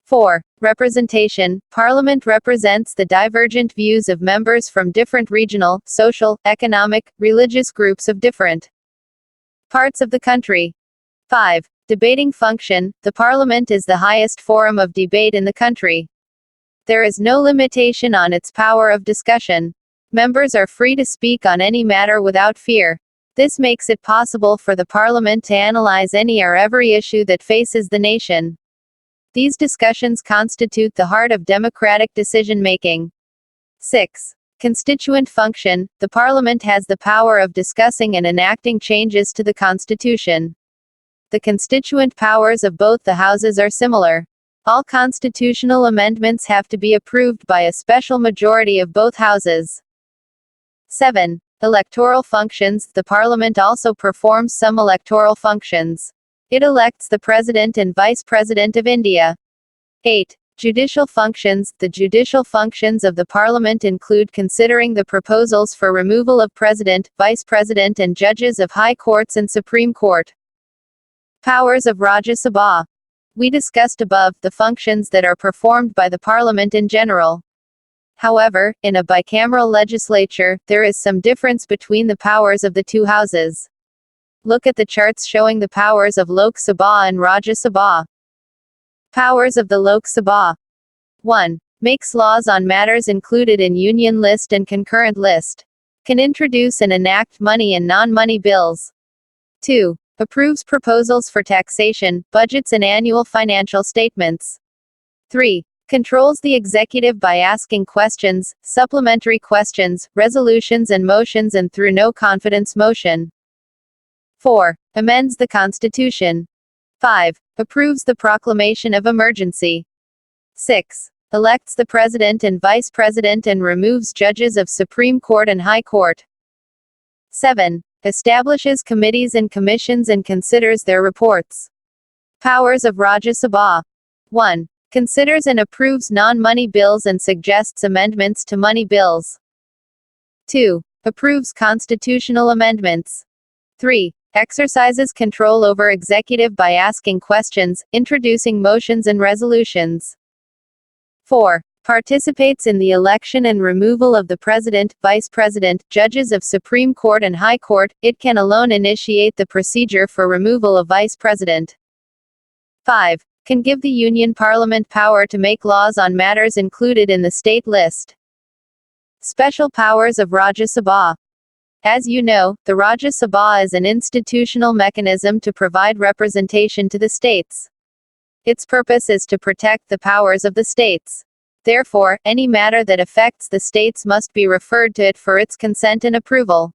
4. Representation. Parliament represents the divergent views of members from different regional, social, economic, religious groups of different parts of the country. 5. Debating function. The Parliament is the highest forum of debate in the country. There is no limitation on its power of discussion. Members are free to speak on any matter without fear. This makes it possible for the Parliament to analyze any or every issue that faces the nation. These discussions constitute the heart of democratic decision-making. 6. Constituent function. The Parliament has the power of discussing and enacting changes to the Constitution. The constituent powers of both the houses are similar. All constitutional amendments have to be approved by a special majority of both houses. 7. Electoral functions. The Parliament also performs some electoral functions. It elects the President and Vice President of India. 8. Judicial functions. The judicial functions of the Parliament include considering the proposals for removal of President, Vice President and judges of High Courts and Supreme Court. Powers of Rajya Sabha. We discussed above the functions that are performed by the Parliament in general. However, in a bicameral legislature, there is some difference between the powers of the two houses. Look at the charts showing the powers of Lok Sabha and Rajya Sabha. Powers of the Lok Sabha. 1. Makes laws on matters included in Union List and Concurrent List. Can introduce and enact money and non-money bills. 2. Approves proposals for taxation, budgets and annual financial statements. 3. Controls the executive by asking questions, supplementary questions, resolutions and motions and through no confidence motion. 4. Amends the Constitution. 5. Approves the proclamation of emergency. 6. Elects the President and Vice President and removes judges of Supreme Court and High Court. 7. Establishes committees and commissions and considers their reports. Powers of Rajya Sabha. 1. Considers and approves non-money bills and suggests amendments to money bills. 2. Approves constitutional amendments. 3. Exercises control over executive by asking questions, introducing motions and resolutions. 4. Participates in the election and removal of the President, Vice President, judges of Supreme Court and High Court. It can alone initiate the procedure for removal of Vice President. 5. Can give the Union Parliament power to make laws on matters included in the state list. Special powers of Rajya Sabha. As you know, the Rajya Sabha is an institutional mechanism to provide representation to the states. Its purpose is to protect the powers of the states. Therefore, any matter that affects the states must be referred to it for its consent and approval.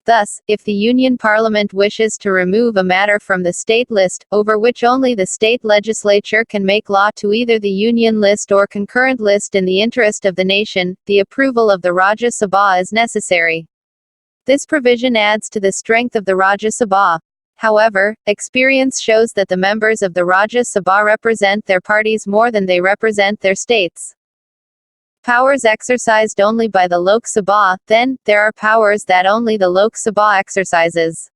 Thus, if the Union Parliament wishes to remove a matter from the state list, over which only the state legislature can make law, to either the Union list or concurrent list in the interest of the nation, the approval of the Rajya Sabha is necessary. This provision adds to the strength of the Rajya Sabha. However, experience shows that the members of the Rajya Sabha represent their parties more than they represent their states. Powers exercised only by the Lok Sabha. Then, there are powers that only the Lok Sabha exercises.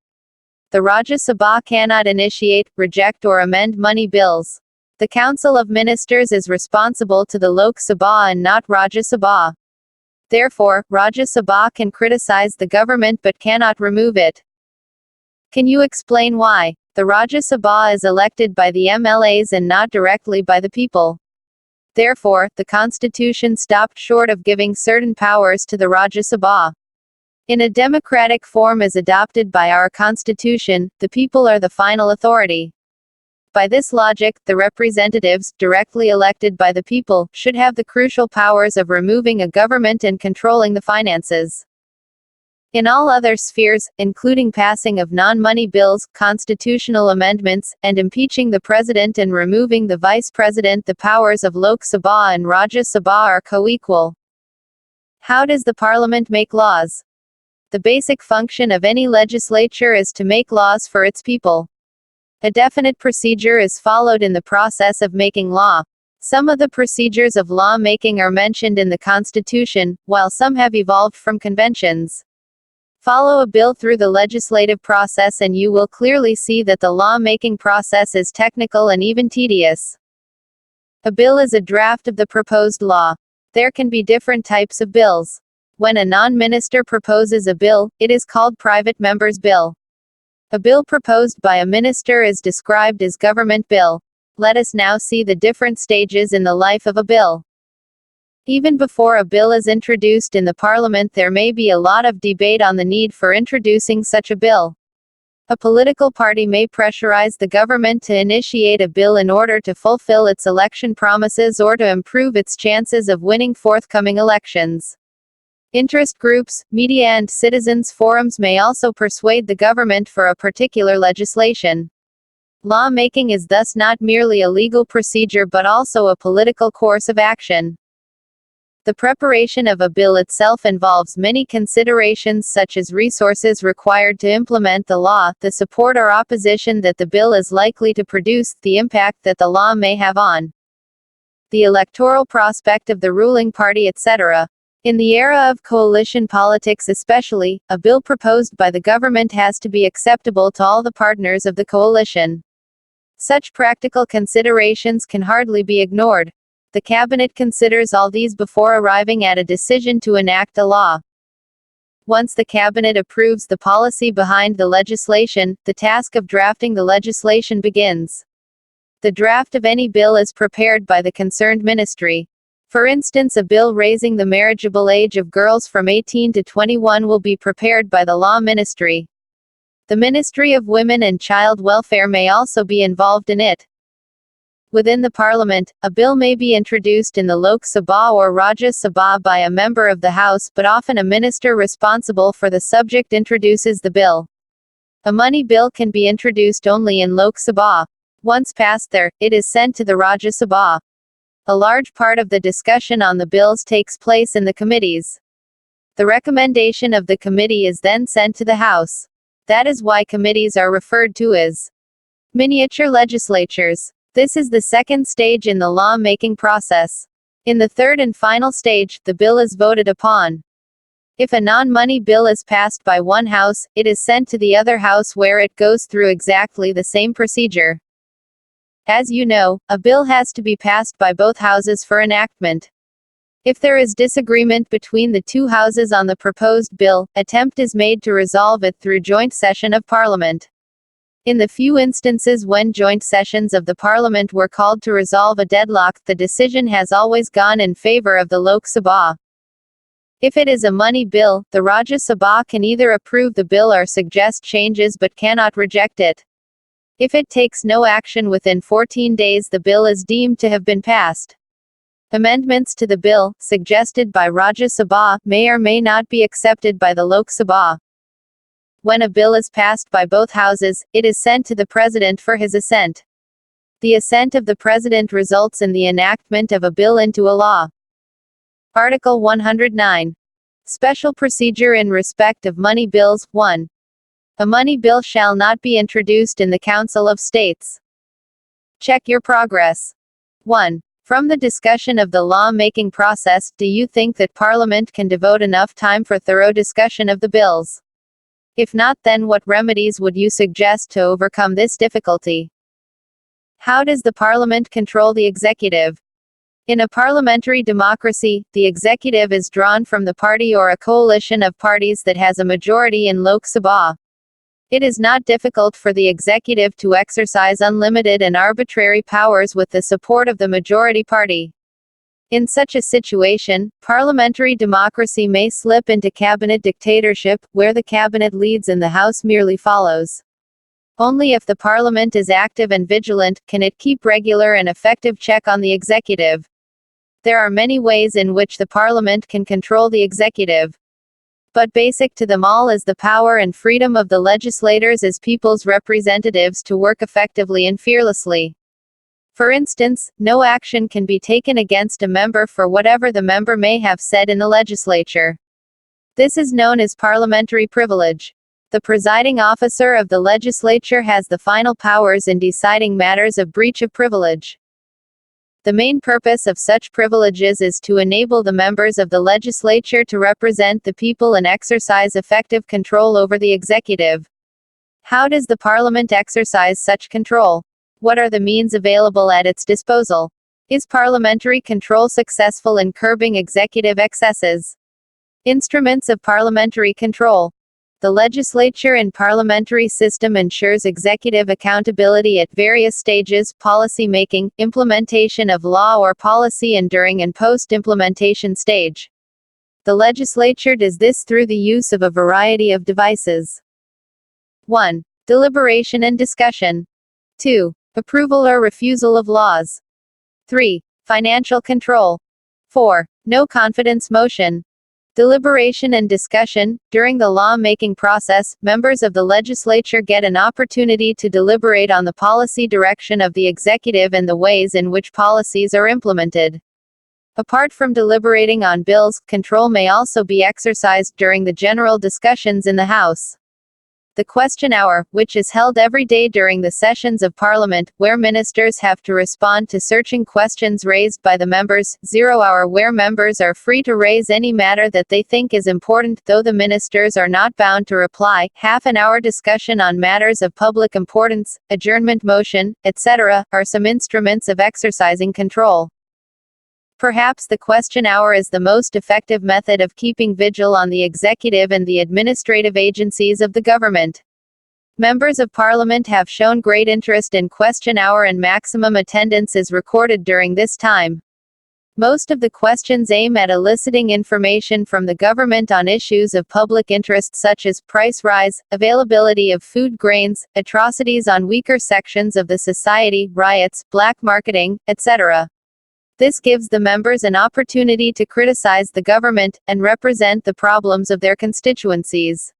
The Rajya Sabha cannot initiate, reject or amend money bills. The Council of Ministers is responsible to the Lok Sabha and not Rajya Sabha. Therefore, Rajya Sabha can criticize the government but cannot remove it. Can you explain why? The Rajya Sabha is elected by the MLAs and not directly by the people. Therefore, the Constitution stopped short of giving certain powers to the Rajya Sabha. In a democratic form as adopted by our Constitution, the people are the final authority. By this logic, the representatives, directly elected by the people, should have the crucial powers of removing a government and controlling the finances. In all other spheres, including passing of non-money bills, constitutional amendments, and impeaching the president and removing the vice president, the powers of Lok Sabha and Rajya Sabha are co-equal. How does the parliament make laws? The basic function of any legislature is to make laws for its people. A definite procedure is followed in the process of making law. Some of the procedures of law-making are mentioned in the Constitution, while some have evolved from conventions. Follow a bill through the legislative process and you will clearly see that the law-making process is technical and even tedious. A bill is a draft of the proposed law. There can be different types of bills. When a non-minister proposes a bill, it is called private member's bill. A bill proposed by a minister is described as government bill. Let us now see the different stages in the life of a bill. Even before a bill is introduced in the parliament, there may be a lot of debate on the need for introducing such a bill. A political party may pressurize the government to initiate a bill in order to fulfill its election promises or to improve its chances of winning forthcoming elections. Interest groups, media and citizens' forums may also persuade the government for a particular legislation. Law-making is thus not merely a legal procedure but also a political course of action. The preparation of a bill itself involves many considerations such as resources required to implement the law, the support or opposition that the bill is likely to produce, the impact that the law may have on the electoral prospect of the ruling party, etc. In the era of coalition politics especially, a bill proposed by the government has to be acceptable to all the partners of the coalition. Such practical considerations can hardly be ignored. The cabinet considers all these before arriving at a decision to enact a law. Once the cabinet approves the policy behind the legislation, the task of drafting the legislation begins. The draft of any bill is prepared by the concerned ministry. For instance, a bill raising the marriageable age of girls from 18 to 21 will be prepared by the Law Ministry. The Ministry of Women and Child Welfare may also be involved in it. Within the Parliament, a bill may be introduced in the Lok Sabha or Rajya Sabha by a member of the House, but often a minister responsible for the subject introduces the bill. A money bill can be introduced only in Lok Sabha. Once passed there, it is sent to the Rajya Sabha. A large part of the discussion on the bills takes place in the committees. The recommendation of the committee is then sent to the House. That is why committees are referred to as miniature legislatures. This is the second stage in the law-making process. In the third and final stage, the bill is voted upon. If a non-money bill is passed by one house, it is sent to the other house where it goes through exactly the same procedure. As you know, a bill has to be passed by both houses for enactment. If there is disagreement between the two houses on the proposed bill, attempt is made to resolve it through joint session of Parliament. In the few instances when joint sessions of the Parliament were called to resolve a deadlock, the decision has always gone in favor of the Lok Sabha. If it is a money bill, the Rajya Sabha can either approve the bill or suggest changes but cannot reject it. If it takes no action within 14 days, the bill is deemed to have been passed. Amendments to the bill, suggested by Rajya Sabha, may or may not be accepted by the Lok Sabha. When a bill is passed by both houses, it is sent to the President for his assent. The assent of the President results in the enactment of a bill into a law. Article 109. Special procedure in respect of money bills. 1. A money bill shall not be introduced in the Council of States. Check your progress. 1. From the discussion of the law-making process, do you think that Parliament can devote enough time for thorough discussion of the bills? If not, then what remedies would you suggest to overcome this difficulty? How does the Parliament control the executive? In a parliamentary democracy, the executive is drawn from the party or a coalition of parties that has a majority in Lok Sabha. It is not difficult for the executive to exercise unlimited and arbitrary powers with the support of the majority party. In such a situation, parliamentary democracy may slip into cabinet dictatorship, where the cabinet leads and the House merely follows. Only if the Parliament is active and vigilant can it keep regular and effective check on the executive. There are many ways in which the Parliament can control the executive. But basic to them all is the power and freedom of the legislators as people's representatives to work effectively and fearlessly. For instance, no action can be taken against a member for whatever the member may have said in the legislature. This is known as parliamentary privilege. The presiding officer of the legislature has the final powers in deciding matters of breach of privilege. The main purpose of such privileges is to enable the members of the legislature to represent the people and exercise effective control over the executive. How does the Parliament exercise such control? What are the means available at its disposal? Is parliamentary control successful in curbing executive excesses? Instruments of parliamentary control. The legislature and parliamentary system ensures executive accountability at various stages: policy making, implementation of law or policy, and during and post-implementation stage. The legislature does this through the use of a variety of devices. 1. Deliberation and discussion. 2. Approval or refusal of laws. 3. Financial control. 4. No confidence motion. Deliberation and discussion. During the law-making process, members of the legislature get an opportunity to deliberate on the policy direction of the executive and the ways in which policies are implemented. Apart from deliberating on bills, control may also be exercised during the general discussions in the House. The question hour, which is held every day during the sessions of Parliament, where ministers have to respond to searching questions raised by the members. 0 hour, where members are free to raise any matter that they think is important, though the ministers are not bound to reply. Half an hour, discussion on matters of public importance. Adjournment motion, etc., are some instruments of exercising control. Perhaps the question hour is the most effective method of keeping vigil on the executive and the administrative agencies of the government. Members of Parliament have shown great interest in question hour, and maximum attendance is recorded during this time. Most of the questions aim at eliciting information from the government on issues of public interest such as price rise, availability of food grains, atrocities on weaker sections of the society, riots, black marketing, etc. This gives the members an opportunity to criticize the government, and represent the problems of their constituencies.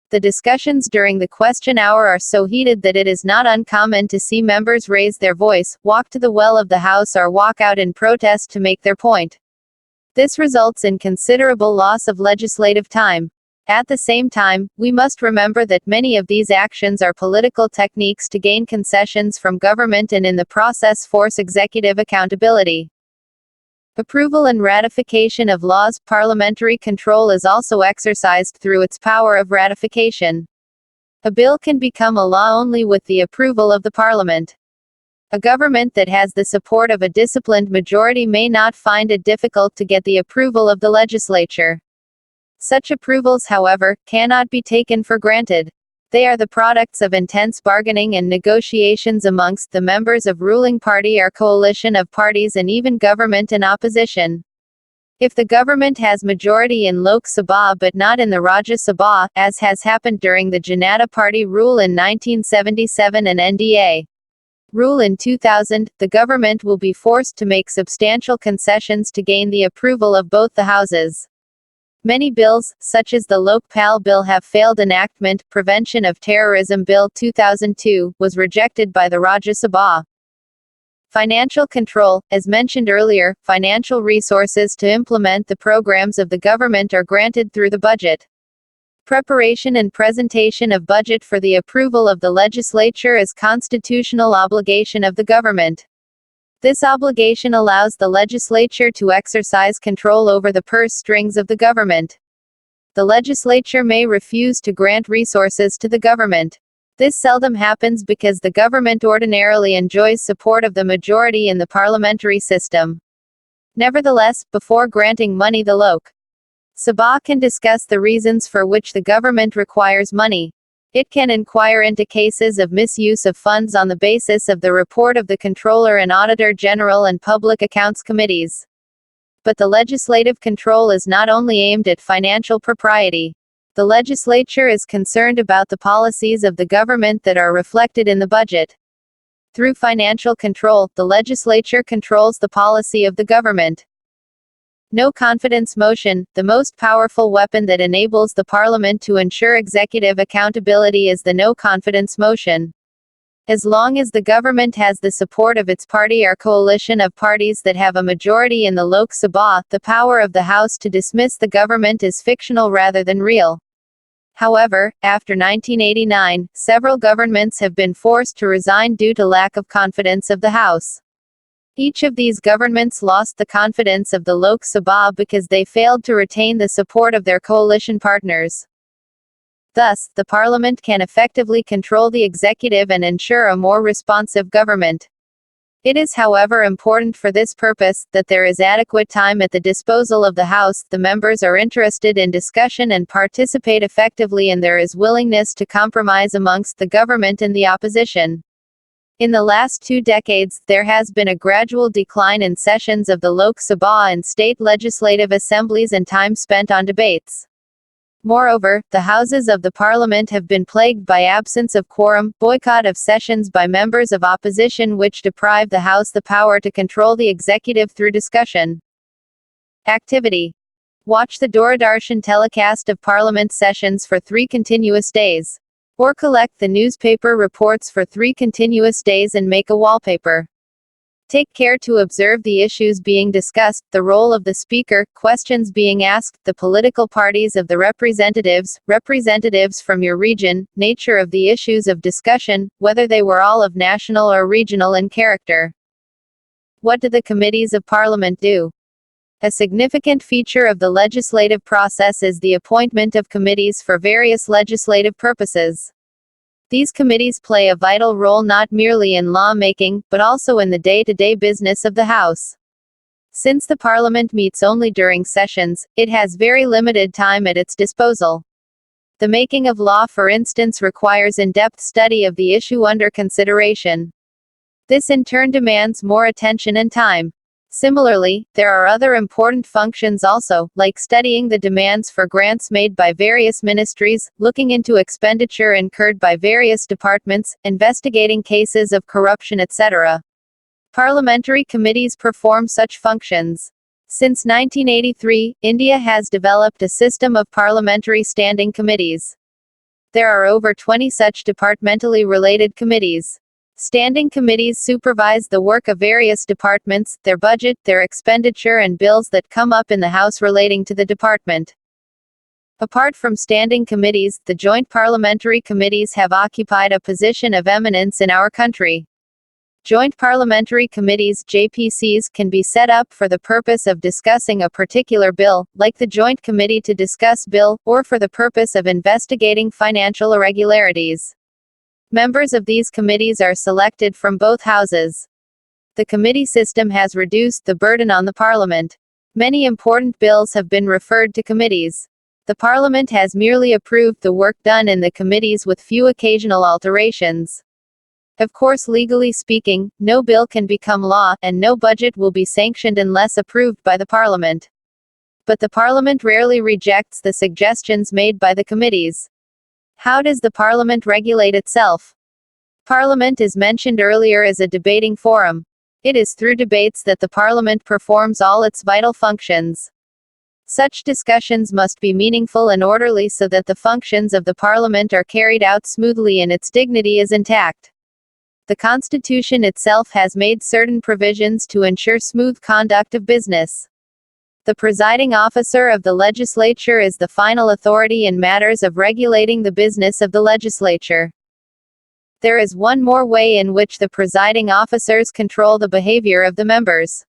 The discussions during the question hour are so heated that it is not uncommon to see members raise their voice, walk to the well of the House, or walk out in protest to make their point. This results in considerable loss of legislative time. At the same time, we must remember that many of these actions are political techniques to gain concessions from government and in the process force executive accountability. Approval and ratification of laws. Parliamentary control is also exercised through its power of ratification. A bill can become a law only with the approval of the Parliament. A government that has the support of a disciplined majority may not find it difficult to get the approval of the legislature. Such approvals, however, cannot be taken for granted. They are the products of intense bargaining and negotiations amongst the members of ruling party or coalition of parties and even government and opposition. If the government has majority in Lok Sabha but not in the Rajya Sabha, as has happened during the Janata Party rule in 1977 and NDA rule in 2000, the government will be forced to make substantial concessions to gain the approval of both the houses. Many bills, such as the Lokpal Bill, have failed enactment. Prevention of Terrorism Bill 2002 was rejected by the Rajya Sabha. Financial control. As mentioned earlier, financial resources to implement the programs of the government are granted through the budget. Preparation and presentation of budget for the approval of the legislature is constitutional obligation of the government. This obligation allows the legislature to exercise control over the purse strings of the government. The legislature may refuse to grant resources to the government. This seldom happens because the government ordinarily enjoys support of the majority in the parliamentary system. Nevertheless, before granting money, the Lok Sabha can discuss the reasons for which the government requires money. It can inquire into cases of misuse of funds on the basis of the report of the Controller and Auditor General and Public Accounts Committees. But the legislative control is not only aimed at financial propriety. The legislature is concerned about the policies of the government that are reflected in the budget. Through financial control, the legislature controls the policy of the government. No confidence motion. The most powerful weapon that enables the Parliament to ensure executive accountability is the no confidence motion. As long as the government has the support of its party or coalition of parties that have a majority in the Lok Sabha, the power of the House to dismiss the government is fictional rather than real. However, after 1989, several governments have been forced to resign due to lack of confidence of the House. Each of these governments lost the confidence of the Lok Sabha because they failed to retain the support of their coalition partners. Thus, the Parliament can effectively control the executive and ensure a more responsive government. It is, however, important for this purpose that there is adequate time at the disposal of the House, the members are interested in discussion and participate effectively, and there is willingness to compromise amongst the government and the opposition. In the last 2 decades, there has been a gradual decline in sessions of the Lok Sabha and state legislative assemblies and time spent on debates. Moreover, the houses of the parliament have been plagued by absence of quorum, boycott of sessions by members of opposition which deprive the House the power to control the executive through discussion. Activity. Watch the Doordarshan telecast of parliament sessions for 3 continuous days. Or collect the newspaper reports for 3 continuous days and make a wallpaper. Take care to observe the issues being discussed, the role of the speaker, questions being asked, the political parties of the representatives from your region, nature of the issues of discussion, whether they were all of national or regional in character. What do the committees of Parliament do? A significant feature of the legislative process is the appointment of committees for various legislative purposes. These committees play a vital role not merely in lawmaking, but also in the day-to-day business of the House. Since the Parliament meets only during sessions, it has very limited time at its disposal. The making of law, for instance, requires in-depth study of the issue under consideration. This in turn demands more attention and time. Similarly, there are other important functions also, like studying the demands for grants made by various ministries, looking into expenditure incurred by various departments, investigating cases of corruption, etc. Parliamentary committees perform such functions. Since 1983, India has developed a system of parliamentary standing committees. There are over 20 such departmentally related committees. Standing committees supervise the work of various departments, their budget, their expenditure, and bills that come up in the House relating to the department. Apart from standing committees, the joint parliamentary committees have occupied a position of eminence in our country. Joint parliamentary committees (JPCs) can be set up for the purpose of discussing a particular bill, like the Joint Committee to Discuss Bill, or for the purpose of investigating financial irregularities. Members of these committees are selected from both houses. The committee system has reduced the burden on the Parliament. Many important bills have been referred to committees. The Parliament has merely approved the work done in the committees with few occasional alterations. Of course, legally speaking, no bill can become law, and no budget will be sanctioned unless approved by the Parliament. But the Parliament rarely rejects the suggestions made by the committees. How does the Parliament regulate itself? Parliament is mentioned earlier as a debating forum. It is through debates that the Parliament performs all its vital functions. Such discussions must be meaningful and orderly so that the functions of the Parliament are carried out smoothly and its dignity is intact. The Constitution itself has made certain provisions to ensure smooth conduct of business. The presiding officer of the Legislature is the final authority in matters of regulating the business of the Legislature. There is one more way in which the presiding officers control the behavior of the members.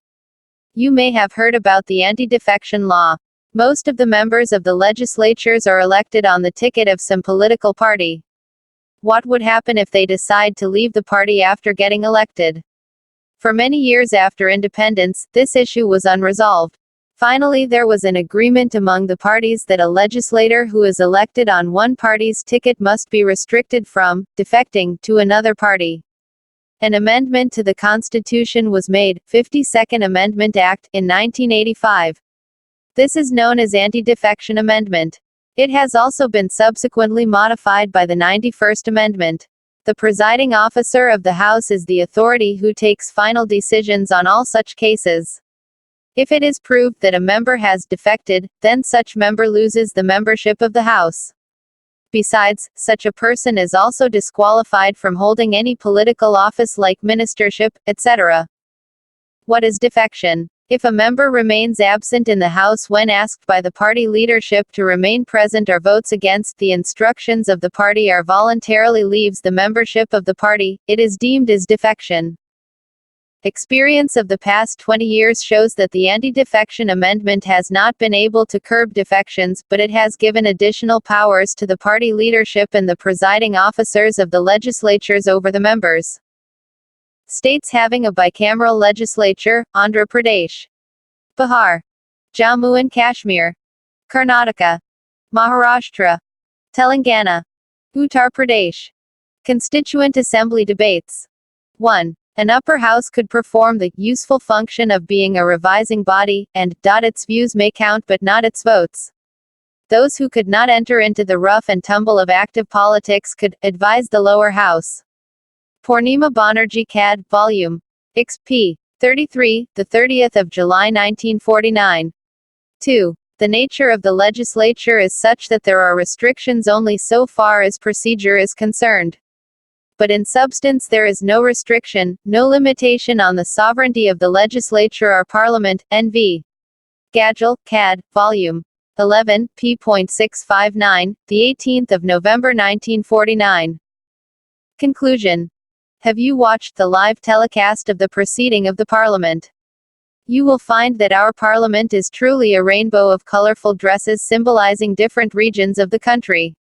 You may have heard about the anti-defection law. Most of the members of the legislatures are elected on the ticket of some political party. What would happen if they decide to leave the party after getting elected? For many years after independence, this issue was unresolved. Finally, there was an agreement among the parties that a legislator who is elected on one party's ticket must be restricted from defecting to another party. An amendment to the Constitution was made, 52nd Amendment Act, in 1985. This is known as anti-defection amendment. It has also been subsequently modified by the 91st Amendment. The presiding officer of the House is the authority who takes final decisions on all such cases. If it is proved that a member has defected, then such member loses the membership of the House. Besides, such a person is also disqualified from holding any political office like ministership, etc. What is defection? If a member remains absent in the House when asked by the party leadership to remain present or votes against the instructions of the party or voluntarily leaves the membership of the party, it is deemed as defection. Experience of the past 20 years shows that the anti-defection amendment has not been able to curb defections, but it has given additional powers to the party leadership and the presiding officers of the legislatures over the members. States having a bicameral legislature: Andhra Pradesh, Bihar, Jammu and Kashmir, Karnataka, Maharashtra, Telangana, Uttar Pradesh. Constituent Assembly debates. 1. An upper house could perform the useful function of being a revising body, and its views may count but not its votes. Those who could not enter into the rough and tumble of active politics could advise the lower house. Purnima Banerjee Cad, Volume X. p. 33, 30th of July 1949. 2. The nature of the legislature is such that there are restrictions only so far as procedure is concerned. But in substance there is no restriction, no limitation on the sovereignty of the legislature or parliament. N.V. Gadgil, Cad, Volume 11, p.659, 18th of November 1949. Conclusion. Have you watched the live telecast of the proceeding of the Parliament? You will find that our Parliament is truly a rainbow of colorful dresses symbolizing different regions of the country.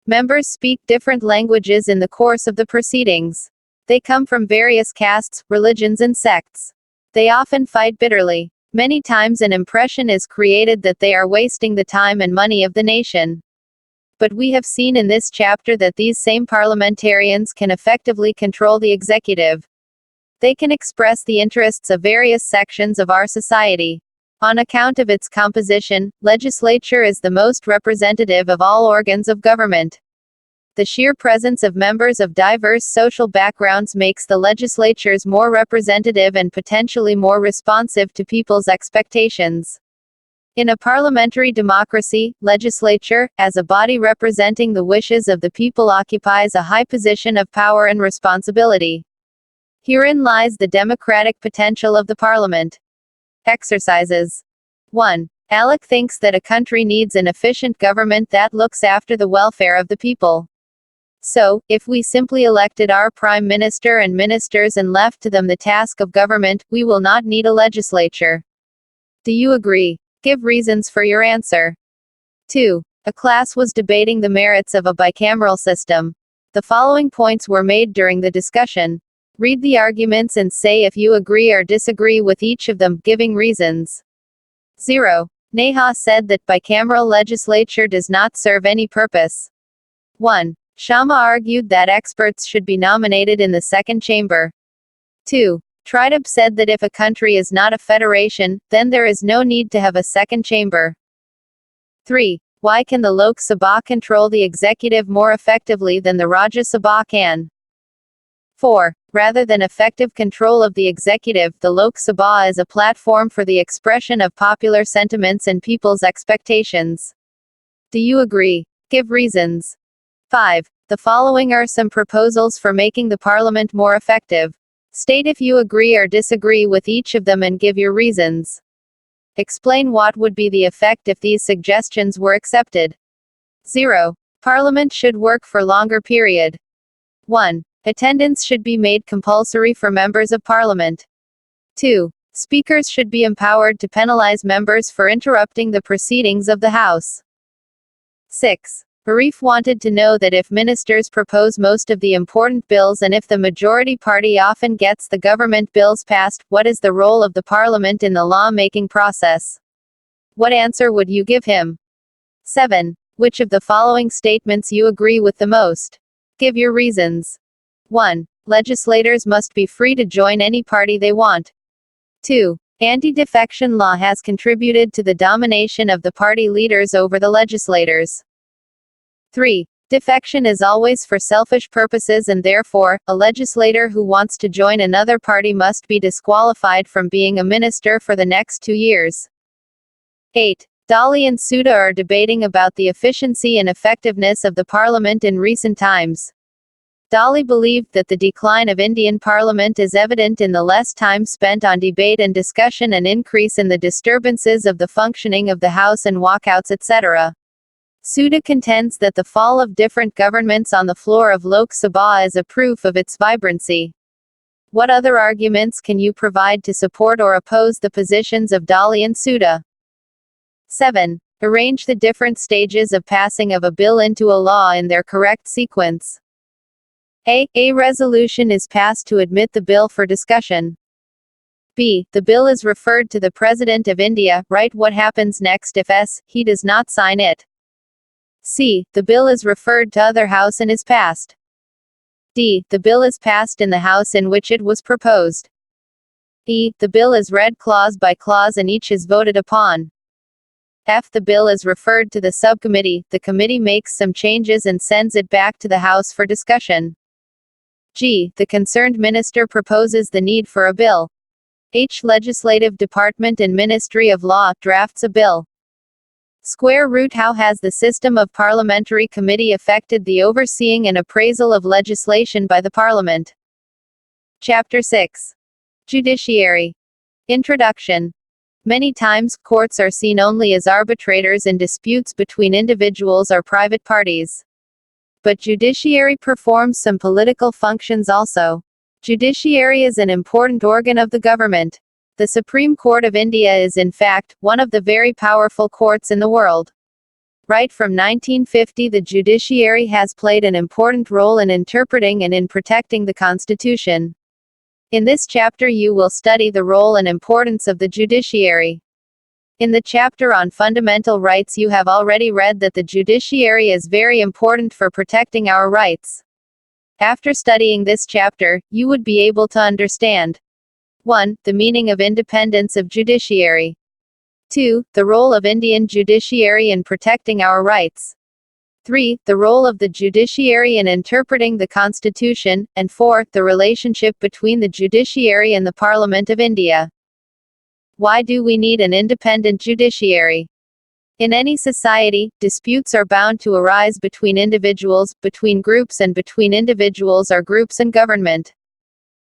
Members speak different languages in the course of the proceedings. They come from various castes, religions and sects. They often fight bitterly. Many times an impression is created that they are wasting the time and money of the nation. But we have seen in this chapter that these same parliamentarians can effectively control the executive. They can express the interests of various sections of our society. On account of its composition, legislature is the most representative of all organs of government. The sheer presence of members of diverse social backgrounds makes the legislatures more representative and potentially more responsive to people's expectations. In a parliamentary democracy, legislature, as a body representing the wishes of the people, occupies a high position of power and responsibility. Herein lies the democratic potential of the Parliament. Exercises. 1. Alec thinks that a country needs an efficient government that looks after the welfare of the people. So, if we simply elected our prime minister and ministers and left to them the task of government, we will not need a legislature. Do you agree? Give reasons for your answer. 2. A class was debating the merits of a bicameral system. The following points were made during the discussion. Read the arguments and say if you agree or disagree with each of them, giving reasons. 0. Neha said that bicameral legislature does not serve any purpose. 1. Shama argued that experts should be nominated in the second chamber. 2. Tridab said that if a country is not a federation, then there is no need to have a second chamber. 3. Why can the Lok Sabha control the executive more effectively than the Rajya Sabha can? 4. Rather than effective control of the executive, the Lok Sabha is a platform for the expression of popular sentiments and people's expectations. Do you agree? Give reasons. 5. The following are some proposals for making the parliament more effective. State if you agree or disagree with each of them and give your reasons. Explain what would be the effect if these suggestions were accepted. 0. Parliament should work for longer period. 1. Attendance should be made compulsory for members of parliament. 2. Speakers should be empowered to penalize members for interrupting the proceedings of the House. 6. Arif wanted to know that if ministers propose most of the important bills and if the majority party often gets the government bills passed, what is the role of the parliament in the law-making process? What answer would you give him? 7. Which of the following statements you agree with the most? Give your reasons. 1. Legislators must be free to join any party they want. 2. Anti-defection law has contributed to the domination of the party leaders over the legislators. 3. Defection is always for selfish purposes and therefore, a legislator who wants to join another party must be disqualified from being a minister for the next 2 years. 8. Dolly and Sudha are debating about the efficiency and effectiveness of the parliament in recent times. Dolly believed that the decline of Indian Parliament is evident in the less time spent on debate and discussion and increase in the disturbances of the functioning of the House and walkouts etc. Sudha contends that the fall of different governments on the floor of Lok Sabha is a proof of its vibrancy. What other arguments can you provide to support or oppose the positions of Dolly and Sudha? 7. Arrange the different stages of passing of a bill into a law in their correct sequence. A resolution is passed to admit the bill for discussion. B. The bill is referred to the President of India. Write what happens next if he does not sign it. C. The bill is referred to other House and is passed. D. The bill is passed in the House in which it was proposed. E. The bill is read clause by clause and each is voted upon. F. The bill is referred to the subcommittee. The committee makes some changes and sends it back to the House for discussion. G. The concerned minister proposes the need for a bill. H. Legislative Department and Ministry of Law drafts a bill. Square root. How has the system of parliamentary committee affected the overseeing and appraisal of legislation by the Parliament? Chapter 6. Judiciary. Introduction. Many times, courts are seen only as arbitrators in disputes between individuals or private parties. But judiciary performs some political functions also. Judiciary is an important organ of the government. The Supreme Court of India is in fact, one of the very powerful courts in the world. Right from 1950 the judiciary has played an important role in interpreting and in protecting the Constitution. In this chapter you will study the role and importance of the judiciary. In the chapter on fundamental rights you have already read that the judiciary is very important for protecting our rights. After studying this chapter, you would be able to understand 1. The meaning of independence of judiciary. 2. The role of Indian judiciary in protecting our rights. 3. The role of the judiciary in interpreting the Constitution, and 4. The relationship between the judiciary and the Parliament of India. Why do we need an independent judiciary? In any society, disputes are bound to arise between individuals, between groups and between individuals or groups and government.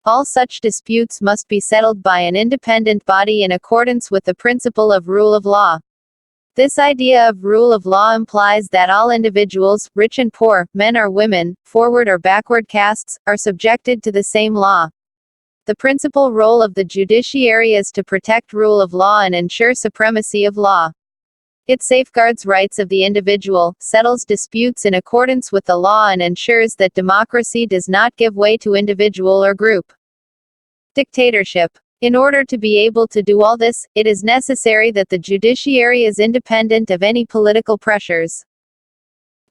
All such disputes must be settled by an independent body in accordance with the principle of rule of law. This idea of rule of law implies that all individuals, rich and poor, men or women, forward or backward castes, are subjected to the same law. The principal role of the judiciary is to protect rule of law and ensure supremacy of law. It safeguards rights of the individual, settles disputes in accordance with the law, and ensures that democracy does not give way to individual or group dictatorship. In order to be able to do all this, it is necessary that the judiciary is independent of any political pressures.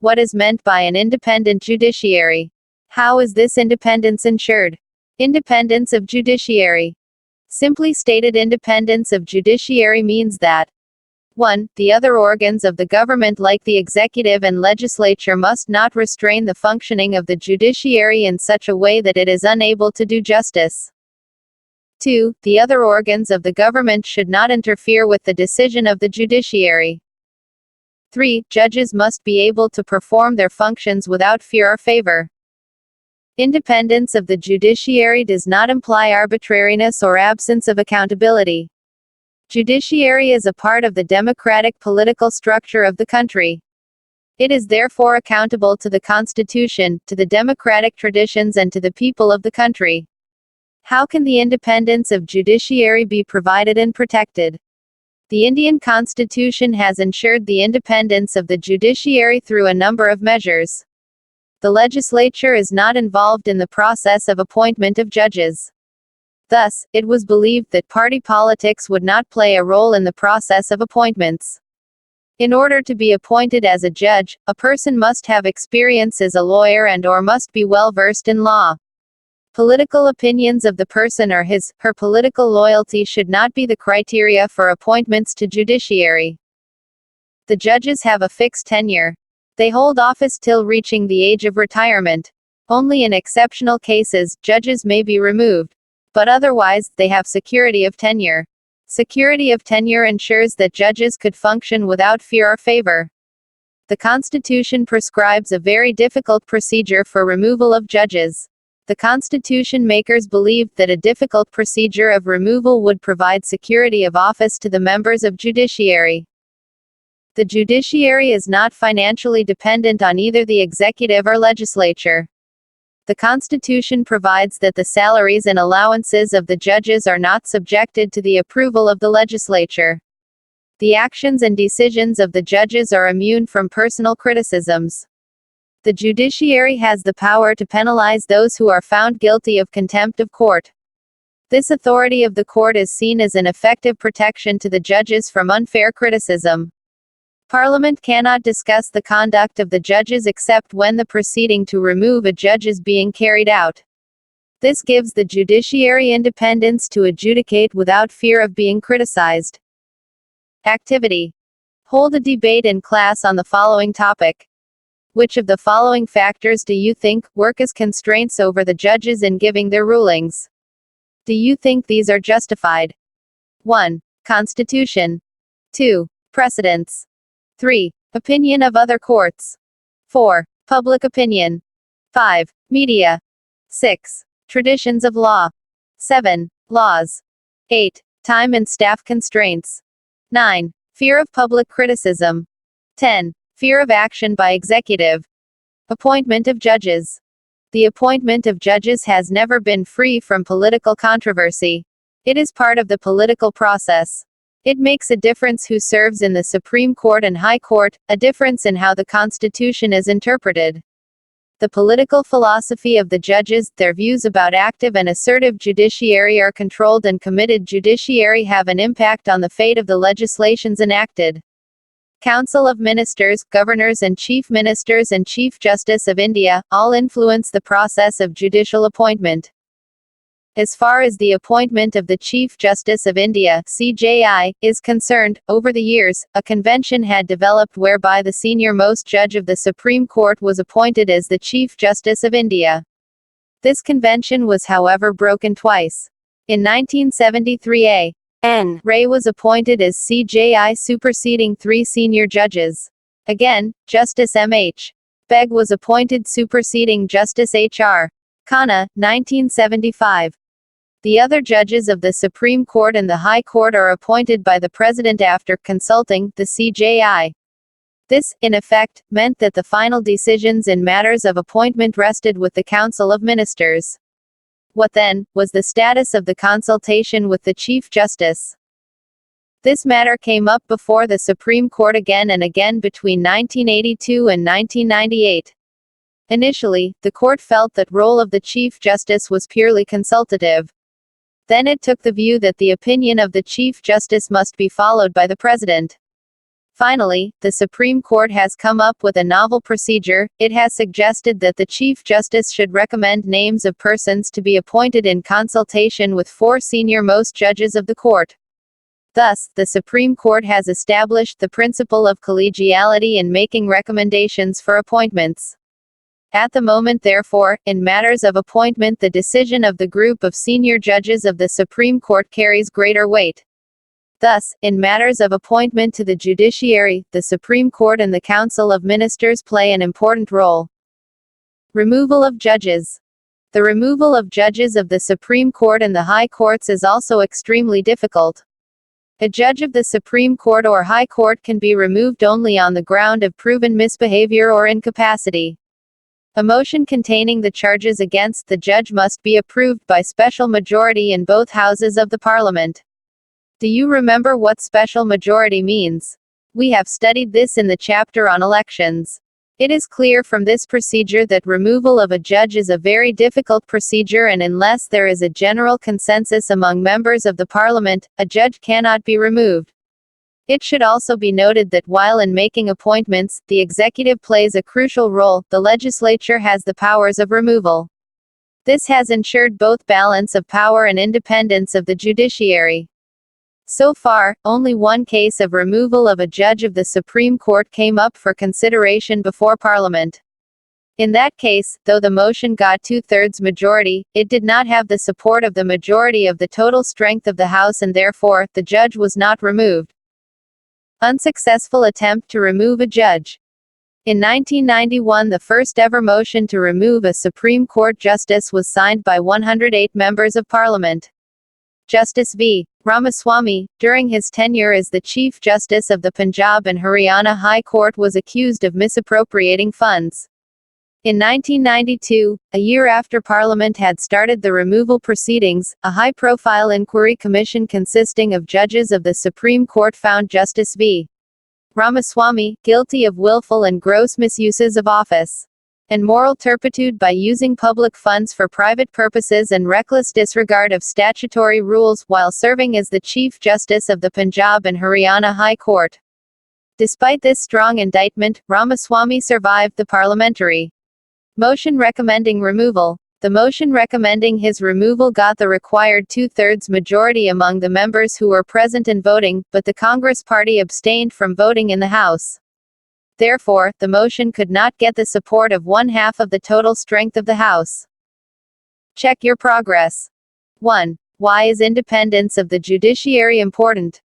What is meant by an independent judiciary? How is this independence ensured? Independence of judiciary. Simply stated, independence of judiciary means that 1. The other organs of the government like the executive and legislature must not restrain the functioning of the judiciary in such a way that it is unable to do justice. 2. The other organs of the government should not interfere with the decision of the judiciary. 3. Judges must be able to perform their functions without fear or favor. Independence of the judiciary does not imply arbitrariness or absence of accountability. Judiciary is a part of the democratic political structure of the country. It is therefore accountable to the Constitution, to the democratic traditions, and to the people of the country. How can the independence of judiciary be provided and protected? The Indian Constitution has ensured the independence of the judiciary through a number of measures. The legislature is not involved in the process of appointment of judges. Thus, it was believed that party politics would not play a role in the process of appointments. In order to be appointed as a judge, a person must have experience as a lawyer and/or must be well versed in law. Political opinions of the person or her political loyalty should not be the criteria for appointments to judiciary. The judges have a fixed tenure. They hold office till reaching the age of retirement. Only in exceptional cases, judges may be removed. But otherwise, they have security of tenure. Security of tenure ensures that judges could function without fear or favor. The Constitution prescribes a very difficult procedure for removal of judges. The Constitution makers believed that a difficult procedure of removal would provide security of office to the members of judiciary. The judiciary is not financially dependent on either the executive or legislature. The Constitution provides that the salaries and allowances of the judges are not subjected to the approval of the legislature. The actions and decisions of the judges are immune from personal criticisms. The judiciary has the power to penalize those who are found guilty of contempt of court. This authority of the court is seen as an effective protection to the judges from unfair criticism. Parliament cannot discuss the conduct of the judges except when the proceeding to remove a judge is being carried out. This gives the judiciary independence to adjudicate without fear of being criticized. Activity. Hold a debate in class on the following topic. Which of the following factors do you think work as constraints over the judges in giving their rulings? Do you think these are justified? 1. Constitution. 2. Precedents. 3. Opinion of other courts. 4. Public opinion. 5. Media. 6. Traditions of law. 7. Laws. 8. Time and staff constraints. 9. Fear of public criticism. 10. Fear of action by executive. Appointment of judges. The appointment of judges has never been free from political controversy. It is part of the political process. It makes a difference who serves in the Supreme Court and High Court, a difference in how the Constitution is interpreted. The political philosophy of the judges, their views about active and assertive judiciary or controlled and committed judiciary have an impact on the fate of the legislations enacted. Council of Ministers, Governors and Chief Ministers and Chief Justice of India, all influence the process of judicial appointment. As far as the appointment of the Chief Justice of India (CJI) is concerned, over the years, a convention had developed whereby the senior-most judge of the Supreme Court was appointed as the Chief Justice of India. This convention was however broken twice. In 1973 A.N. Ray was appointed as CJI, superseding 3 senior judges. Again, Justice M.H. Beg was appointed superseding Justice H.R. Khanna, 1975. The other judges of the Supreme Court and the High Court are appointed by the President after consulting the CJI. This, in effect, meant that the final decisions in matters of appointment rested with the Council of Ministers. What then was the status of the consultation with the Chief Justice? This matter came up before the Supreme Court again and again between 1982 and 1998. Initially, the court felt that role of the Chief Justice was purely consultative. Then it took the view that the opinion of the Chief Justice must be followed by the President. Finally, the Supreme Court has come up with a novel procedure. It has suggested that the Chief Justice should recommend names of persons to be appointed in consultation with 4 senior-most judges of the court. Thus, the Supreme Court has established the principle of collegiality in making recommendations for appointments. At the moment, therefore, in matters of appointment, the decision of the group of senior judges of the Supreme Court carries greater weight. Thus, in matters of appointment to the Judiciary, the Supreme Court and the Council of Ministers play an important role. Removal of judges. The removal of judges of the Supreme Court and the High Courts is also extremely difficult. A judge of the Supreme Court or High Court can be removed only on the ground of proven misbehavior or incapacity. A motion containing the charges against the judge must be approved by special majority in both houses of the Parliament. Do you remember what special majority means? We have studied this in the chapter on elections. It is clear from this procedure that removal of a judge is a very difficult procedure, and unless there is a general consensus among members of the Parliament, a judge cannot be removed. It should also be noted that while in making appointments, the executive plays a crucial role, the legislature has the powers of removal. This has ensured both balance of power and independence of the judiciary. So far, only one case of removal of a judge of the Supreme Court came up for consideration before Parliament. In that case, though the motion got 2/3 majority, it did not have the support of the majority of the total strength of the House, and therefore, the judge was not removed. Unsuccessful attempt to remove a judge. In 1991, the first ever motion to remove a Supreme Court justice was signed by 108 members of Parliament. Justice V. Ramaswamy, during his tenure as the Chief Justice of the Punjab and Haryana High Court, was accused of misappropriating funds. In 1992, a year after Parliament had started the removal proceedings, a high-profile inquiry commission consisting of judges of the Supreme Court found Justice V. Ramaswamy guilty of willful and gross misuses of office and moral turpitude by using public funds for private purposes and reckless disregard of statutory rules while serving as the Chief Justice of the Punjab and Haryana High Court. Despite this strong indictment, Ramaswamy survived the parliamentary motion recommending removal. The motion recommending his removal got the required 2/3 majority among the members who were present and voting, but the Congress Party abstained from voting in the House. Therefore, the motion could not get the support of 1/2 of the total strength of the House. Check your progress. 1. Why is independence of the judiciary important?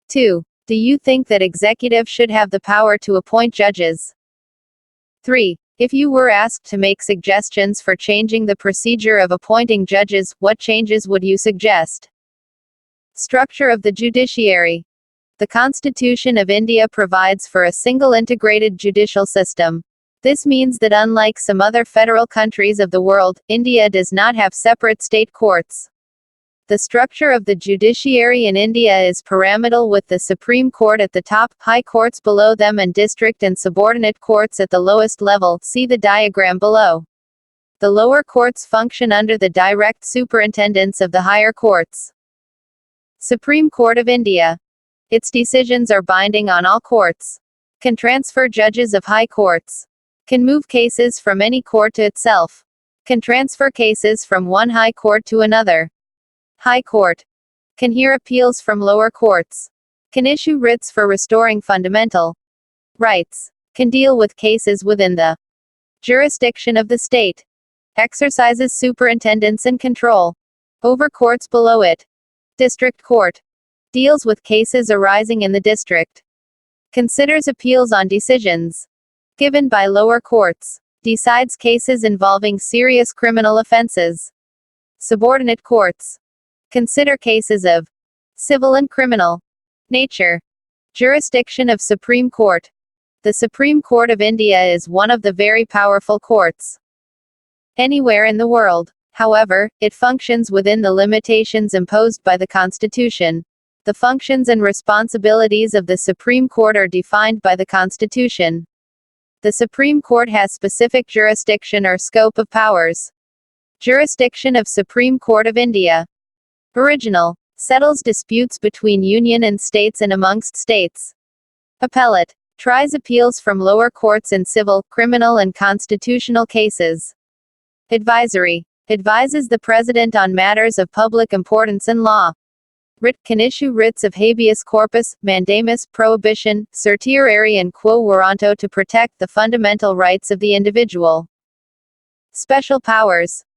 2. Do you think that executive should have the power to appoint judges? 3. If you were asked to make suggestions for changing the procedure of appointing judges, what changes would you suggest? Structure of the judiciary. The Constitution of India provides for a single integrated judicial system. This means that unlike some other federal countries of the world, India does not have separate state courts. The structure of the judiciary in India is pyramidal, with the Supreme Court at the top, high courts below them, and district and subordinate courts at the lowest level. See the diagram below. The lower courts function under the direct superintendence of the higher courts. Supreme Court of India. Its decisions are binding on all courts. Can transfer judges of high courts. Can move cases from any court to itself. Can transfer cases from one high court to another. High Court. Can hear appeals from lower courts. Can issue writs for restoring fundamental rights. Can deal with cases within the jurisdiction of the state. Exercises superintendence and control over courts below it. District Court. Deals with cases arising in the district. Considers appeals on decisions given by lower courts. Decides cases involving serious criminal offenses. Subordinate courts. Consider cases of civil and criminal nature. Jurisdiction of Supreme Court. The Supreme Court of India is one of the very powerful courts anywhere in the world. However, it functions within the limitations imposed by the Constitution. The functions and responsibilities of the Supreme Court are defined by the Constitution. The Supreme Court has specific jurisdiction or scope of powers. Jurisdiction of Supreme Court of India. Original. Settles disputes between union and states and amongst states. Appellate. Tries appeals from lower courts in civil, criminal and constitutional cases. Advisory. Advises the President on matters of public importance and law. Writ. Can issue writs of habeas corpus, mandamus, prohibition, certiorari and quo warranto to protect the fundamental rights of the individual. Special powers.